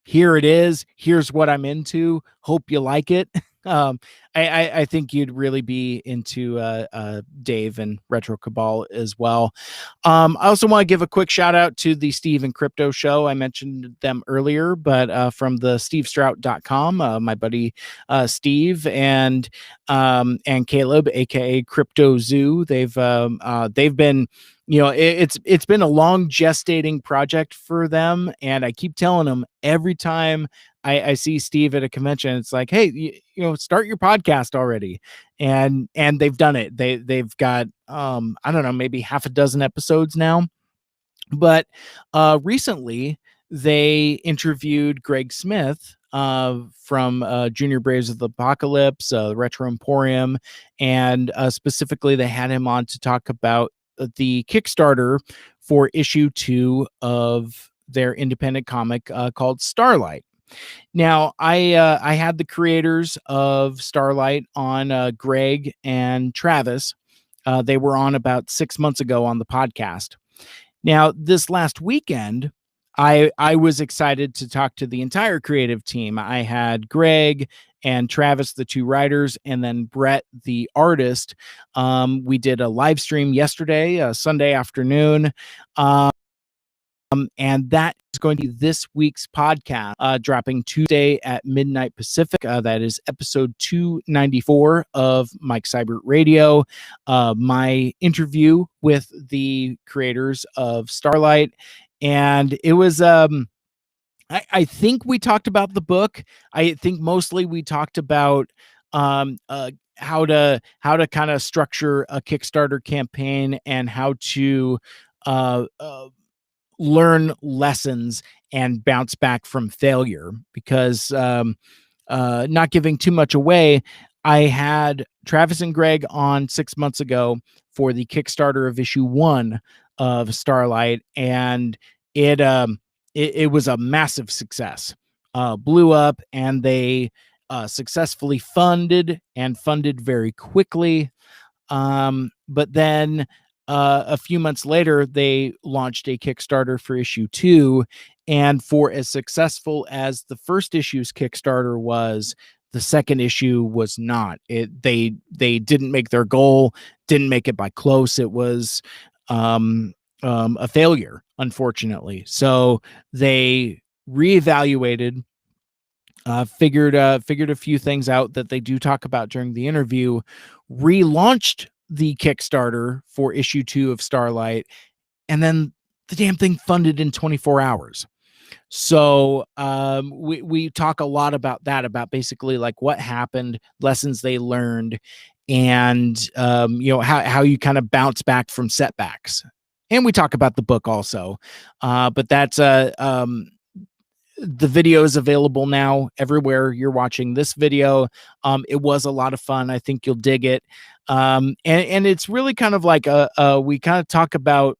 Speaker 1: here it is, here's what I'm into, hope you like it. um I think you'd really be into Dave and Retro Cabal as well. I also want to give a quick shout out to the Steve and Crypto Show. I mentioned them earlier, but from the stevestrout.com, my buddy Steve and Caleb, aka Crypto Zoo, they've been, it's been a long gestating project for them, and I keep telling them every time I see Steve at a convention, it's like, hey, start your podcast already. And they've done it. They've got I don't know, maybe half a dozen episodes now. But recently they interviewed Greg Smith from Junior Braves of the Apocalypse, Retro Emporium, and specifically they had him on to talk about the Kickstarter for issue 2 of their independent comic called Starlight. Now, I had the creators of Starlight on, Greg and Travis. They were on about 6 months ago on the podcast. Now, this last weekend, I was excited to talk to the entire creative team. I had Greg and Travis, the two writers, and then Brett, the artist. We did a live stream yesterday, Sunday afternoon. And that is going to be this week's podcast, dropping Tuesday at midnight Pacific. That is episode 294 of Mike Seibert Radio. My interview with the creators of Starlight. And it was, I think we talked about the book. I think mostly we talked about how to kind of structure a Kickstarter campaign and how to learn lessons and bounce back from failure. Because not giving too much away, I had Travis and Greg on 6 months ago for the Kickstarter of issue 1 of Starlight, and it was a massive success. Blew up, and they successfully funded very quickly. But then a few months later, they launched a Kickstarter for issue 2. And for as successful as the first issue's Kickstarter was, the second issue was not. They didn't make their goal, didn't make it by close. It was a failure, unfortunately. So they reevaluated, figured a few things out that they do talk about during the interview, relaunched the Kickstarter for issue 2 of Starlight, and then the damn thing funded in 24 hours. So we talk a lot about that, about basically like what happened, lessons they learned, and how you kind of bounce back from setbacks. And we talk about the book also. But that's the video is available now everywhere you're watching this video. It was a lot of fun. I think you'll dig it. And it's really kind of like we kind of talk about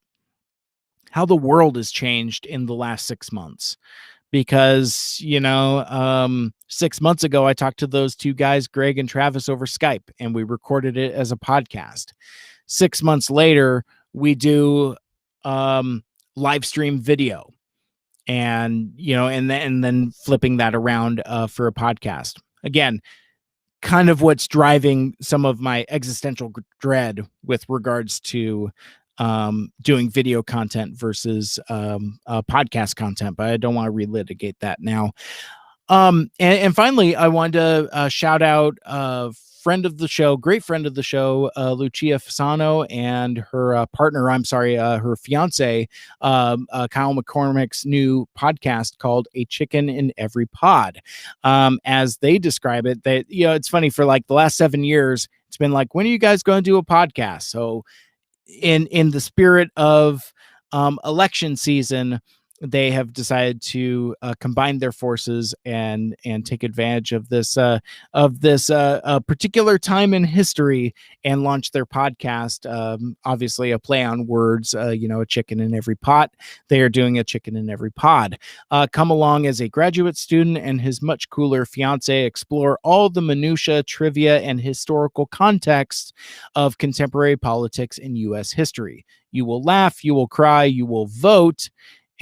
Speaker 1: how the world has changed in the last 6 months. Because 6 months ago I talked to those two guys, Greg and Travis, over Skype, and we recorded it as a podcast. 6 months later, we do live stream video, and then flipping that around for a podcast. Again, kind of what's driving some of my existential dread with regards to doing video content versus podcast content, but I don't want to relitigate that now. And finally, I wanted to shout out friend of the show, great friend of the show, Lucia Fasano, and her partner, her fiance, Kyle McCormick's new podcast called A Chicken in Every Pod. As they describe it, that it's funny, for like the last 7 years, it's been like, when are you guys going to do a podcast? So in the spirit of election season, they have decided to combine their forces and take advantage of this particular time in history and launch their podcast. Obviously, a play on words. A chicken in every pot. They are doing a chicken in every pod. Come along as a graduate student and his much cooler fiance explore all the minutia, trivia, and historical context of contemporary politics in U.S. history. You will laugh, you will cry, you will vote,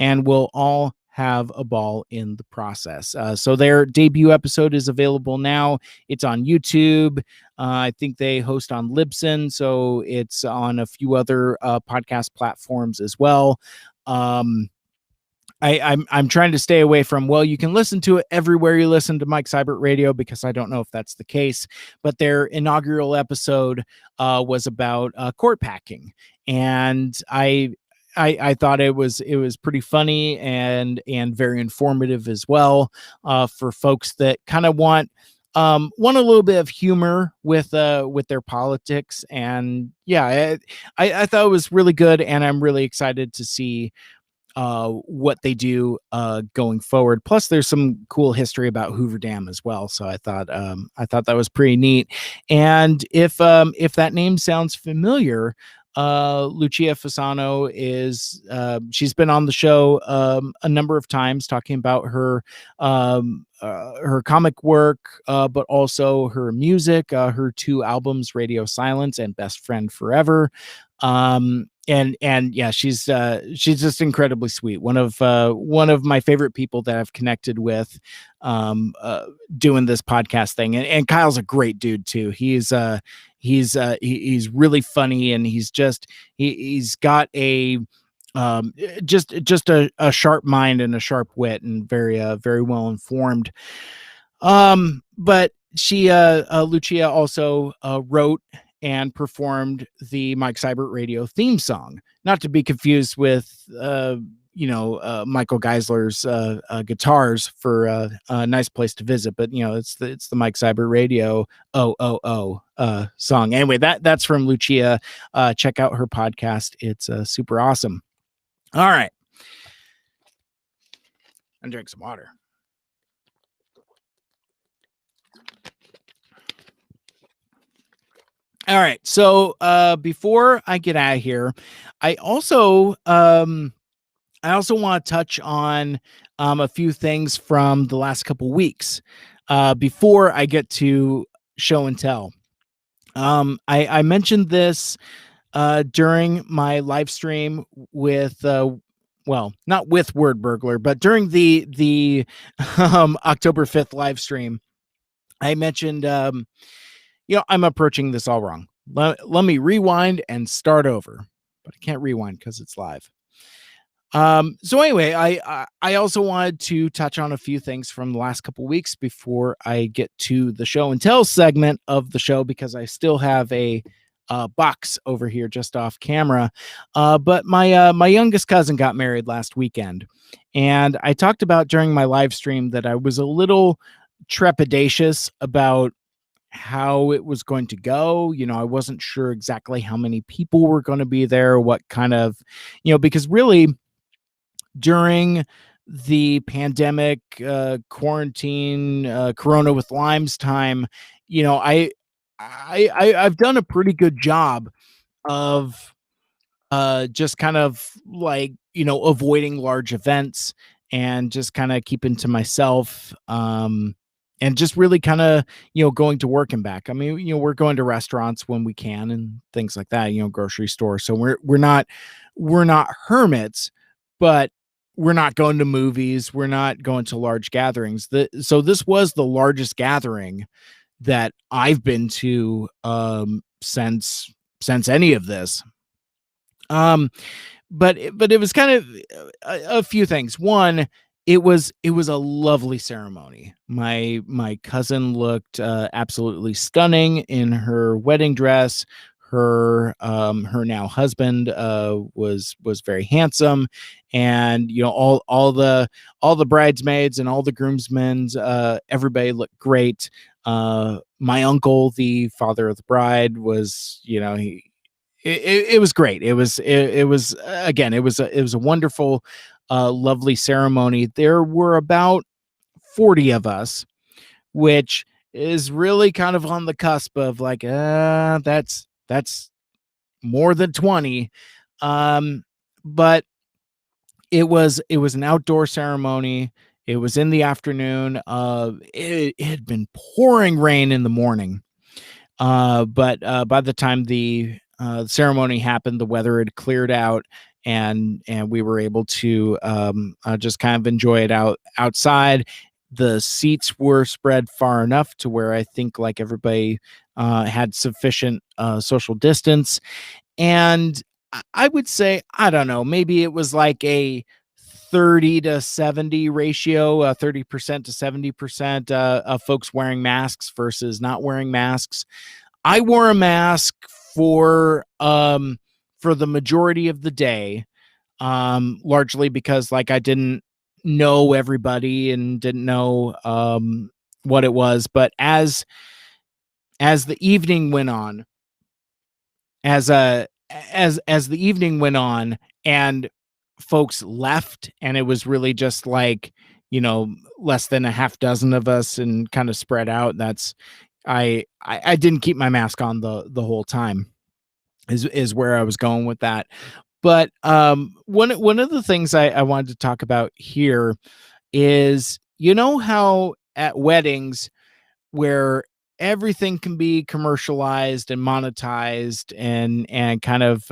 Speaker 1: and we'll all have a ball in the process. So their debut episode is available now. It's on YouTube. I think they host on Libsyn, so it's on a few other podcast platforms as well. I'm trying to stay away from, well, you can listen to it everywhere you listen to Mike Seibert Radio, because I don't know if that's the case. But their inaugural episode was about court packing, and I thought it was pretty funny and very informative as well, for folks that kind of want a little bit of humor with their politics. And yeah, I thought it was really good, and I'm really excited to see what they do going forward. Plus, there's some cool history about Hoover Dam as well. So I thought that was pretty neat. And if that name sounds familiar, Lucia Fasano is she's been on the show a number of times talking about her comic work, but also her music, her 2 albums, Radio Silence and Best Friend Forever. And yeah, she's just incredibly sweet. One of my favorite people that I've connected with doing this podcast thing. And Kyle's a great dude too. He's really funny, and he's got a just a sharp mind and a sharp wit, and very well informed. But she Lucia also wrote and performed the Mike Seibert Radio theme song, not to be confused with Michael Geisler's guitars for a Nice Place to Visit, but it's the Mike Seibert Radio song. Anyway, that's from Lucia. Check out her podcast. It's super awesome. All right, and drink some water. All right. So before I get out of here, I also want to touch on a few things from the last couple weeks before I get to show and tell. I mentioned this during my live stream with not with Word Burglar, but during the October 5th live stream. I mentioned I'm approaching this all wrong. Let me rewind and start over, but I can't rewind because it's live. So anyway, I also wanted to touch on a few things from the last couple weeks before I get to the show and tell segment of the show, because I still have a box over here just off camera. But my youngest cousin got married last weekend, and I talked about during my live stream that I was a little trepidatious about how it was going to go. I wasn't sure exactly how many people were going to be there, what kind of, because really during the pandemic, quarantine, Corona with Lyme's time, I've done a pretty good job of just kind of like, avoiding large events and just kind of keeping to myself. And just really kind of, going to work and back. I mean, we're going to restaurants when we can and things like that, grocery store. So we're not hermits, but we're not going to movies. We're not going to large gatherings. So this was the largest gathering that I've been to since any of this. But it was kind of a few things. One, it was a lovely ceremony. My cousin looked absolutely stunning in her wedding dress. Her now husband was very handsome, and all the bridesmaids and all the groomsmen, everybody looked great. My uncle, the father of the bride, was it was great. It was again, it was a wonderful lovely ceremony. There were about 40 of us, which is really kind of on the cusp of like, that's more than 20. But it was an outdoor ceremony. It was in the afternoon. It had been pouring rain in the morning. But by the time the ceremony happened, the weather had cleared out, and we were able to just kind of enjoy it outside. The seats were spread far enough to where I think like everybody had sufficient social distance. And I would say, I don't know, maybe it was like a 30 to 70 ratio, 30% to 70% of folks wearing masks versus not wearing masks. I wore a mask for the majority of the day, largely because like I didn't know everybody and didn't know what it was. But as the evening went on, as a as the evening went on and folks left, and it was really just like, less than a half dozen of us and kind of spread out. That's I didn't keep my mask on the whole time, is where I was going with that. But one of the things I wanted to talk about here is, how at weddings where everything can be commercialized and monetized and kind of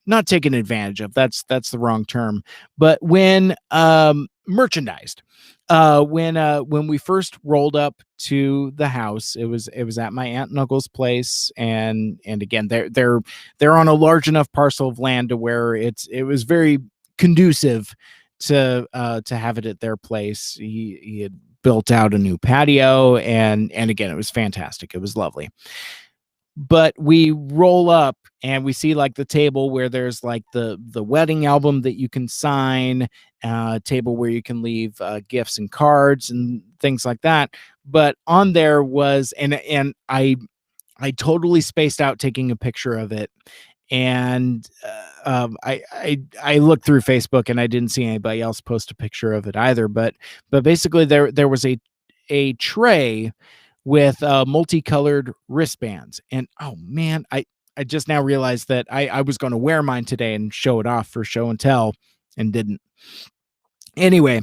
Speaker 1: not taken advantage of. That's the wrong term. But when merchandised, when we first rolled up to the house, it was at my aunt and uncle's place, and again, they're on a large enough parcel of land to where it was very conducive to have it at their place. He had built out a new patio, and again, it was fantastic. It was lovely. But we roll up and we see like the table where there's like the wedding album that you can sign, table where you can leave gifts and cards and things like that. But on there was, and I totally spaced out taking a picture of it. And I looked through Facebook and I didn't see anybody else post a picture of it either. But basically there was a tray with multicolored wristbands. And oh man, I just now realized that I was going to wear mine today and show it off for show and tell, and didn't. Anyway,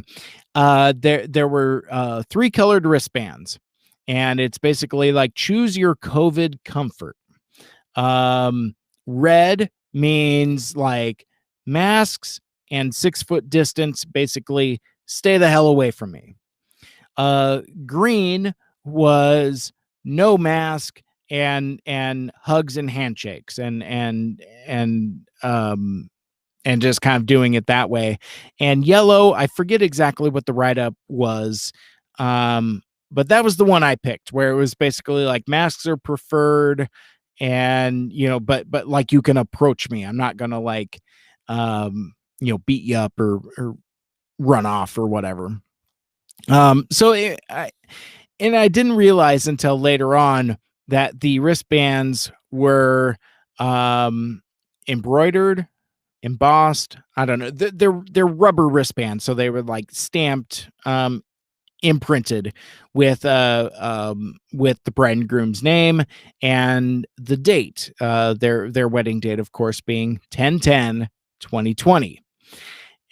Speaker 1: there were three colored wristbands, and it's basically like choose your COVID comfort. Um, Red means like masks and 6 foot distance, basically stay the hell away from me. Green was no mask and hugs and handshakes and just kind of doing it that way. And yellow, I forget exactly what the write up was. But that was the one I picked, where it was basically like masks are preferred, and but like you can approach me. I'm not gonna like beat you up or run off or whatever. I didn't realize until later on that the wristbands were embroidered, embossed. I don't know. They're rubber wristbands, so they were like stamped, imprinted with the bride and groom's name and the date, their wedding date, of course, being 10/10/2020.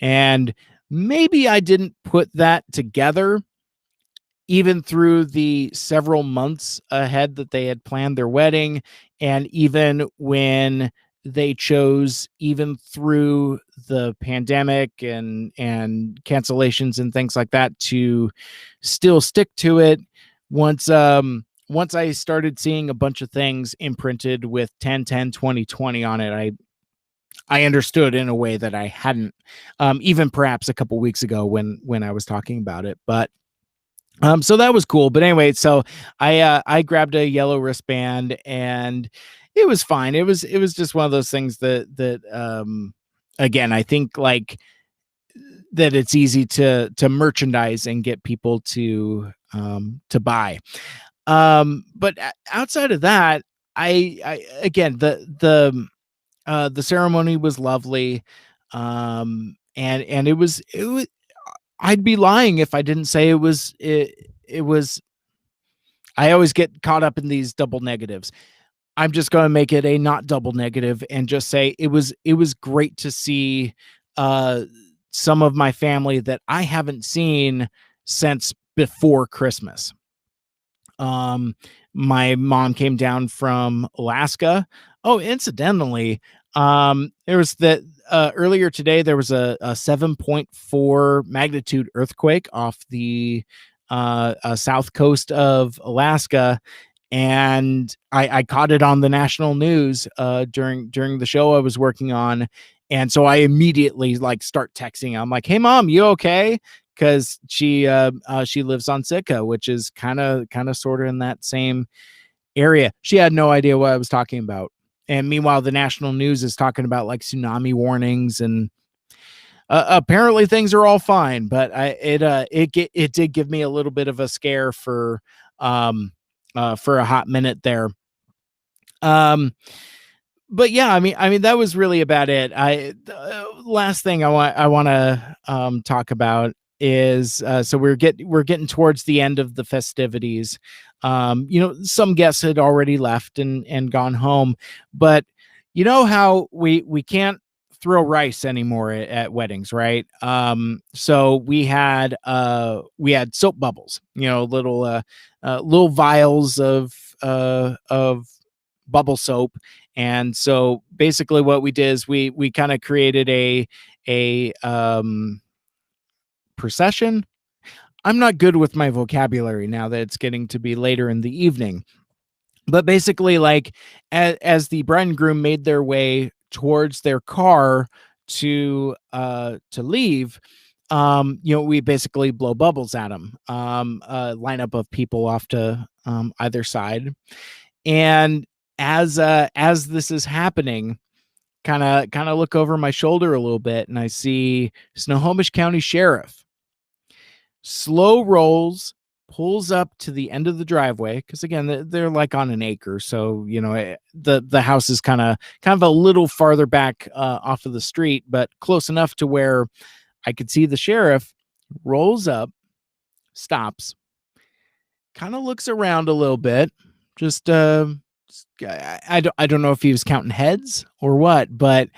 Speaker 1: And maybe I didn't put that together even through the several months ahead that they had planned their wedding, and even when they chose, even through the pandemic and cancellations and things like that, to still stick to it. Once I started seeing a bunch of things imprinted with 10/10/2020 on it, I understood in a way that I hadn't, even perhaps a couple weeks ago when I was talking about it. But so that was cool. But anyway, so I grabbed a yellow wristband, and it was fine. It was just one of those things that again, I think like that it's easy to merchandise and get people to buy. But outside of that, I again, the ceremony was lovely. and it was I'd be lying if I didn't say it was I always get caught up in these double negatives. I'm just going to make it a not double negative and just say it was great to see uh some of my family that I haven't seen since before Christmas. Um, my mom came down from Alaska. Oh, incidentally, there was that earlier today there was a 7.4 magnitude earthquake off the south coast of Alaska, and I caught it on the national news during the show I was working on, and so I immediately like start texting. I'm like, "Hey, mom, you okay?" Because she lives on Sitka, which is kind of sort of in that same area. She had no idea what I was talking about, and meanwhile, the national news is talking about like tsunami warnings, and apparently things are all fine. But it did give me a little bit of a scare for a hot minute there. Um, but yeah, I mean that was really about it. Last thing I want to talk about is so we're getting towards the end of the festivities. Some guests had already left and gone home, but you know how we can't throw rice anymore at weddings, right? So we had soap bubbles, little vials of bubble soap. And so basically what we did is we kind of created a procession. I'm not good with my vocabulary now that it's getting to be later in the evening. But basically, like as the bride and groom made their way towards their car to leave, we basically blow bubbles at them. A lineup of people off to either side, and as this is happening, kind of look over my shoulder a little bit, and I see Snohomish County Sheriff slow rolls, pulls up to the end of the driveway, because again they're like on an acre, so the house is kind of a little farther back off of the street, but close enough to where I could see the sheriff. Rolls up, stops, kind of looks around a little bit, just I don't know if he was counting heads or what, but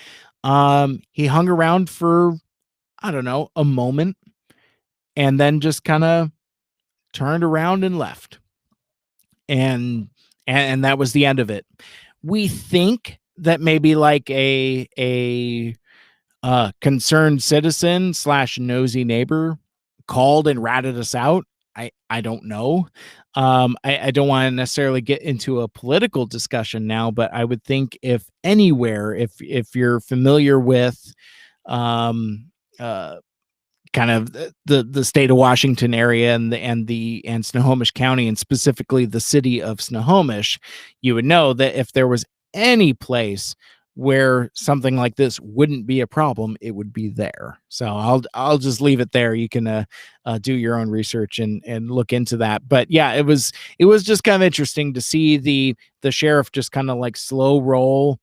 Speaker 1: he hung around for, I don't know, a moment, and then just kind of turned around and left. And that was the end of it. We think that maybe like a concerned citizen slash nosy neighbor called and ratted us out. I don't know. I don't want to necessarily get into a political discussion now, but I would think if anywhere, if you're familiar with um, uh, kind of the state of Washington area and Snohomish County, and specifically the city of Snohomish, you would know that if there was any place where something like this wouldn't be a problem, it would be there. So I'll just leave it there. You can do your own research and look into that. But yeah, it was just kind of interesting to see the sheriff just kind of like slow roll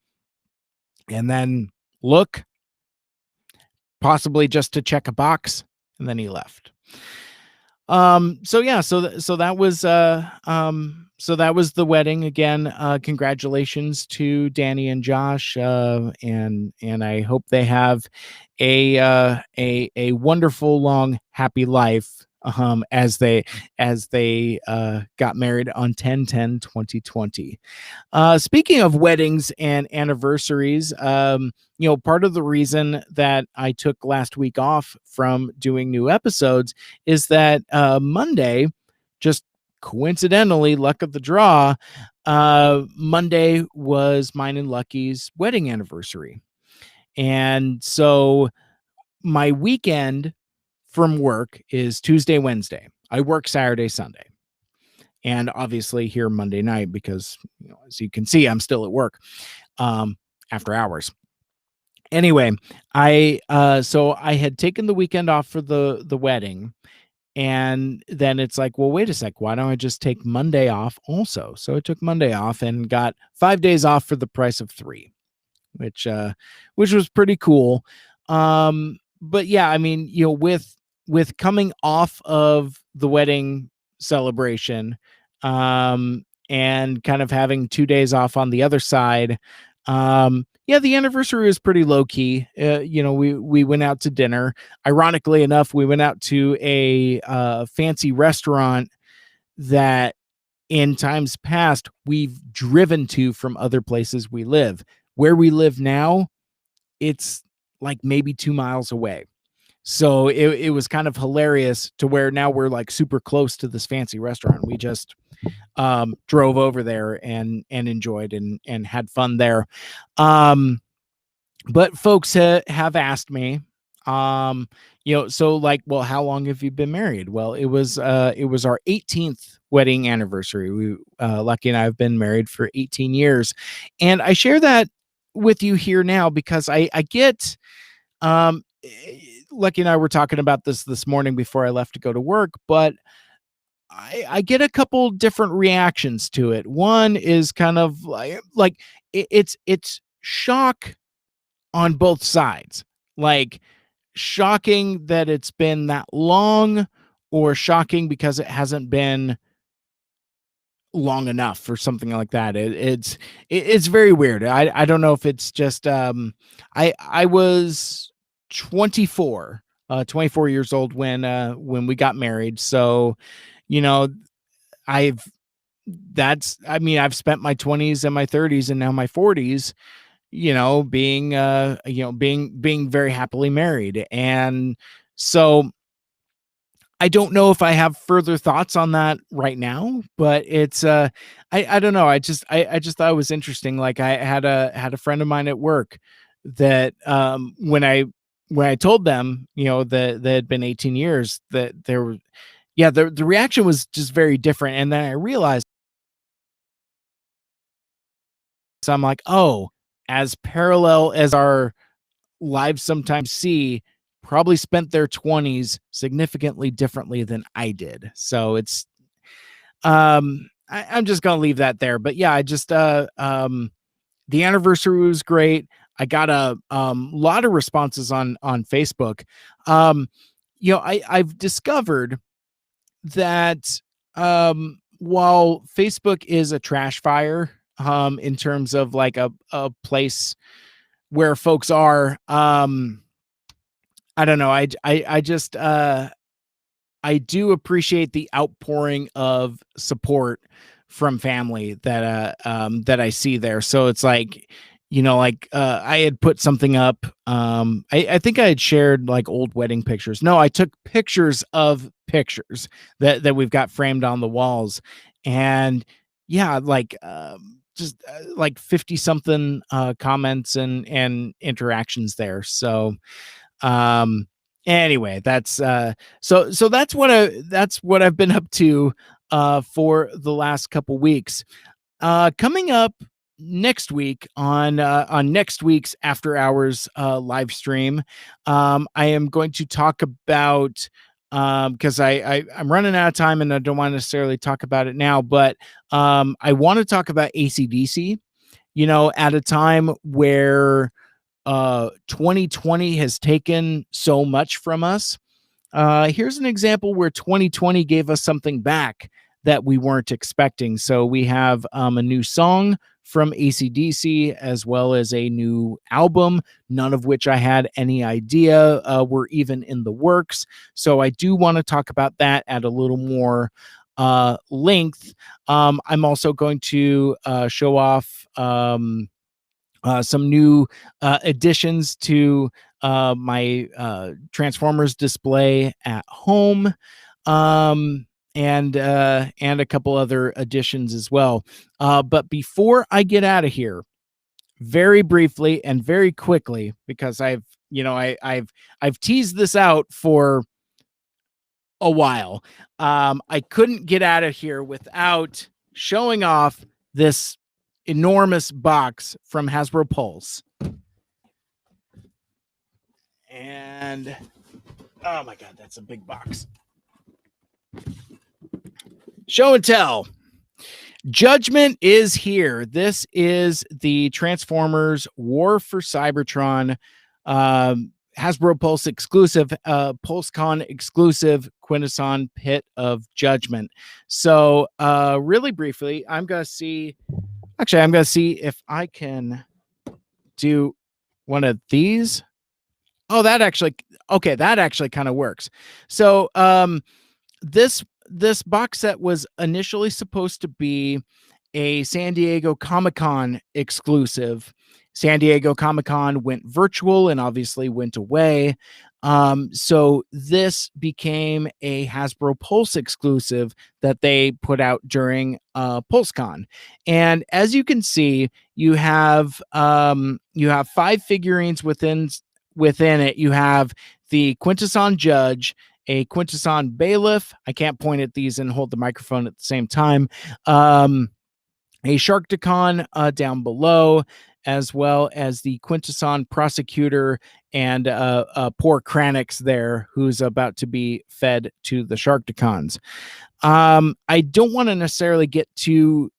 Speaker 1: and then look, possibly just to check a box, and then he left. So yeah, so that was the wedding. Again, congratulations to Danny and Josh, and I hope they have a wonderful, long, happy life, as they got married on 10/10/2020. Speaking of weddings and anniversaries, part of the reason that I took last week off from doing new episodes is that Monday, just coincidentally, luck of the draw, Monday was mine and Lucky's wedding anniversary. And so my weekend from work is Tuesday, Wednesday. I work Saturday, Sunday, and obviously here Monday night because, as you can see, I'm still at work after hours. Anyway, so I had taken the weekend off for the wedding, and then it's like, well, wait a sec, why don't I just take Monday off also? So I took Monday off and got 5 days off for the price of 3, which was pretty cool. but yeah, I mean, with coming off of the wedding celebration, and kind of having 2 days off on the other side, yeah, the anniversary was pretty low key. We went out to dinner. Ironically enough, we went out to a fancy restaurant that in times past we've driven to from other places we live. Where we live now, it's like maybe 2 miles away. So it was kind of hilarious to where now we're like super close to this fancy restaurant. We just drove over there and enjoyed and had fun there. Um, but folks have asked me, so like, well, how long have you been married? Well, it was our 18th wedding anniversary. Lucky and I have been married for 18 years, and I share that with you here now because I get Lucky and I were talking about this morning before I left to go to work, but I get a couple different reactions to it. One is kind of like it's shock on both sides. Like shocking that it's been that long, or shocking because it hasn't been long enough or something like that. It's very weird. I don't know if it's just I was 24 24 years old when we got married. So, you know, I've I mean, I've spent my 20s and my 30s and now my 40s, being very happily married. And so I don't know if I have further thoughts on that right now, but it's I don't know. I just thought it was interesting. Like I had a friend of mine at work that when I told them, that had been 18 years, that there were, yeah, the reaction was just very different. And then I realized, so I'm like, oh, as parallel as our lives sometimes see, probably spent their 20s significantly differently than I did. So it's I'm just gonna leave that there. But yeah, I just the anniversary was great. I got a lot of responses on Facebook. Um, I've discovered that while Facebook is a trash fire, in terms of like a place where folks are, I don't know. I just I do appreciate the outpouring of support from family that I see there. So it's like, I had put something up. I think I had shared like old wedding pictures. No, I took pictures of pictures that we've got framed on the walls. And yeah, like just like 50 something comments and interactions there. So um anyway, so that's what I've been up to for the last couple weeks. Coming up next week on next week's After Hours live stream, I am going to talk about, because I'm running out of time and I don't want to necessarily talk about it now, but I want to talk about ACDC, at a time where 2020 has taken so much from us. Here's an example where 2020 gave us something back that we weren't expecting. So we have a new song from AC/DC, as well as a new album, none of which I had any idea were even in the works. So I do want to talk about that at a little more length. I'm also going to show off some new additions to my Transformers display at home, and a couple other additions as well. But before I get out of here, very briefly and very quickly, because I've teased this out for a while. I couldn't get out of here without showing off this enormous box from Hasbro Pulse. And oh my god, that's a big box. Show and tell. Judgment is here. This is the Transformers War for Cybertron Hasbro Pulse exclusive, PulseCon exclusive Quintesson Pit of Judgment. So, really briefly, I'm going to see if I can do one of these. Oh, that actually kind of works. So, this box set was initially supposed to be a San Diego Comic-Con exclusive. San Diego Comic-Con went virtual and obviously went away. So this became a Hasbro Pulse exclusive that they put out during PulseCon. And as you can see, you have 5 figurines within it. You have the Quintesson Judge, a Quintesson Bailiff. I can't point at these and hold the microphone at the same time. A Sharkticon down below, as well as the Quintesson Prosecutor and poor Kranix there, who's about to be fed to the Sharkticons. I don't want to necessarily get too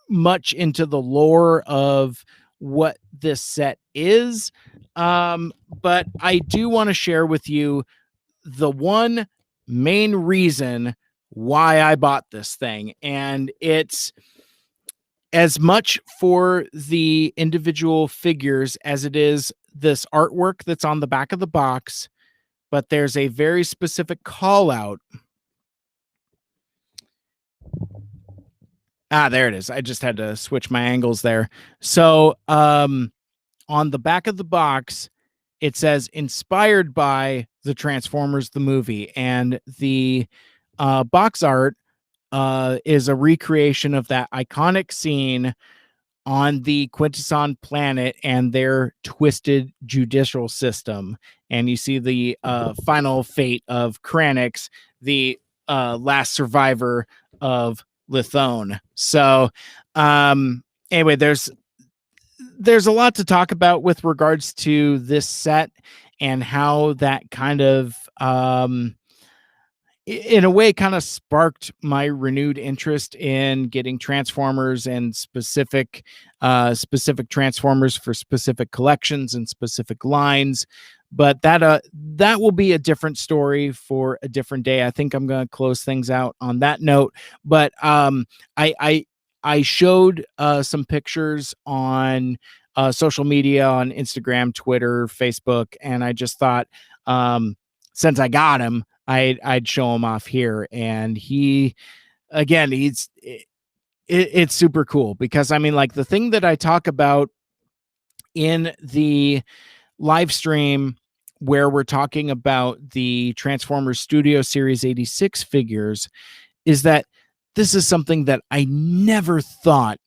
Speaker 1: much into the lore of what this set is, but I do want to share with you the one main reason why I bought this thing. And it's as much for the individual figures as it is this artwork that's on the back of the box, but there's a very specific call out. There it is. I just had to switch my angles there. So, on the back of the box, it says inspired by the Transformers the movie, and the box art is a recreation of that iconic scene on the Quintesson planet and their twisted judicial system. And you see the final fate of Kranix, the last survivor of Lithone. So anyway, there's a lot to talk about with regards to this set and how that kind of in a way kind of sparked my renewed interest in getting Transformers and specific Transformers for specific collections and specific lines. But that will be a different story for a different day. I think I'm going to close things out on that note. But I showed some pictures on social media, on Instagram, Twitter, Facebook, and I just thought, since I got him, I'd show him off here. And it's super cool, because I mean, like, the thing that I talk about in the live stream where we're talking about the Transformers Studio Series 86 figures is that this is something that I never thought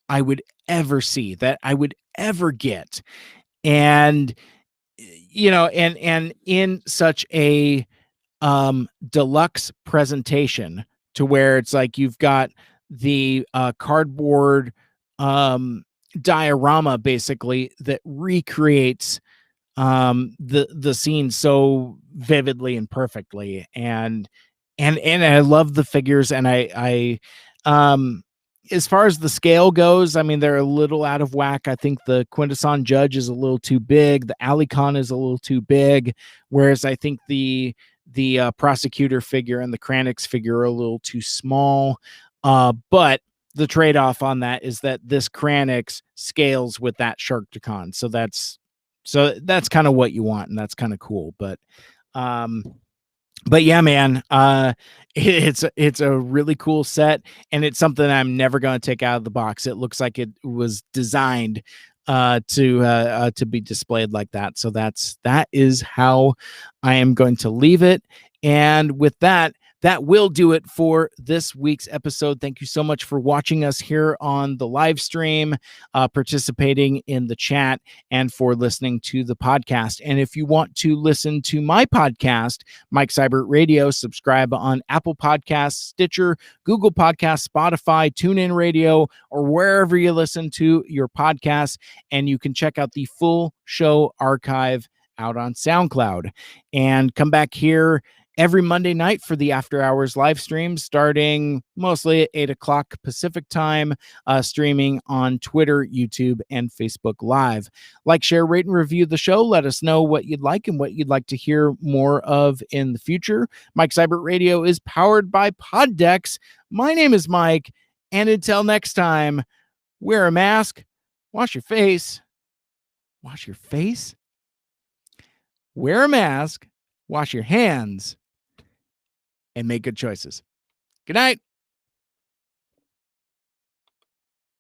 Speaker 1: I would ever see, that I would ever get. And, and in such a deluxe presentation, to where it's like you've got the cardboard diorama basically that recreates the scene so vividly and perfectly. And I love the figures. And I as far as the scale goes, I mean, they're a little out of whack. I think the Quintesson Judge is a little too big. The Alicon is a little too big. Whereas I think the Prosecutor figure and the Kranix figure are a little too small. But the trade-off on that is that this Kranix scales with that Sharkticon. So that's kind of what you want, and that's kind of cool. But yeah, man, it's a really cool set, and it's something I'm never going to take out of the box. It looks like it was designed to be displayed like that. So that is how I am going to leave it. And with that will do it for this week's episode. Thank you so much for watching us here on the live stream, participating in the chat, and for listening to the podcast. And if you want to listen to my podcast, Mike Seibert Radio, subscribe on Apple Podcasts, Stitcher, Google Podcasts, Spotify, TuneIn Radio, or wherever you listen to your podcasts. And you can check out the full show archive out on SoundCloud. And come back here every Monday night for the After Hours live stream, starting mostly at 8 o'clock Pacific time, streaming on Twitter, YouTube, and Facebook Live. Like, share, rate, and review the show. Let us know what you'd like and what you'd like to hear more of in the future. Mike Seibert Radio is powered by Poddex. My name is Mike, and until next time, wear a mask, wash your face, wear a mask, wash your hands, and make good choices. Good night.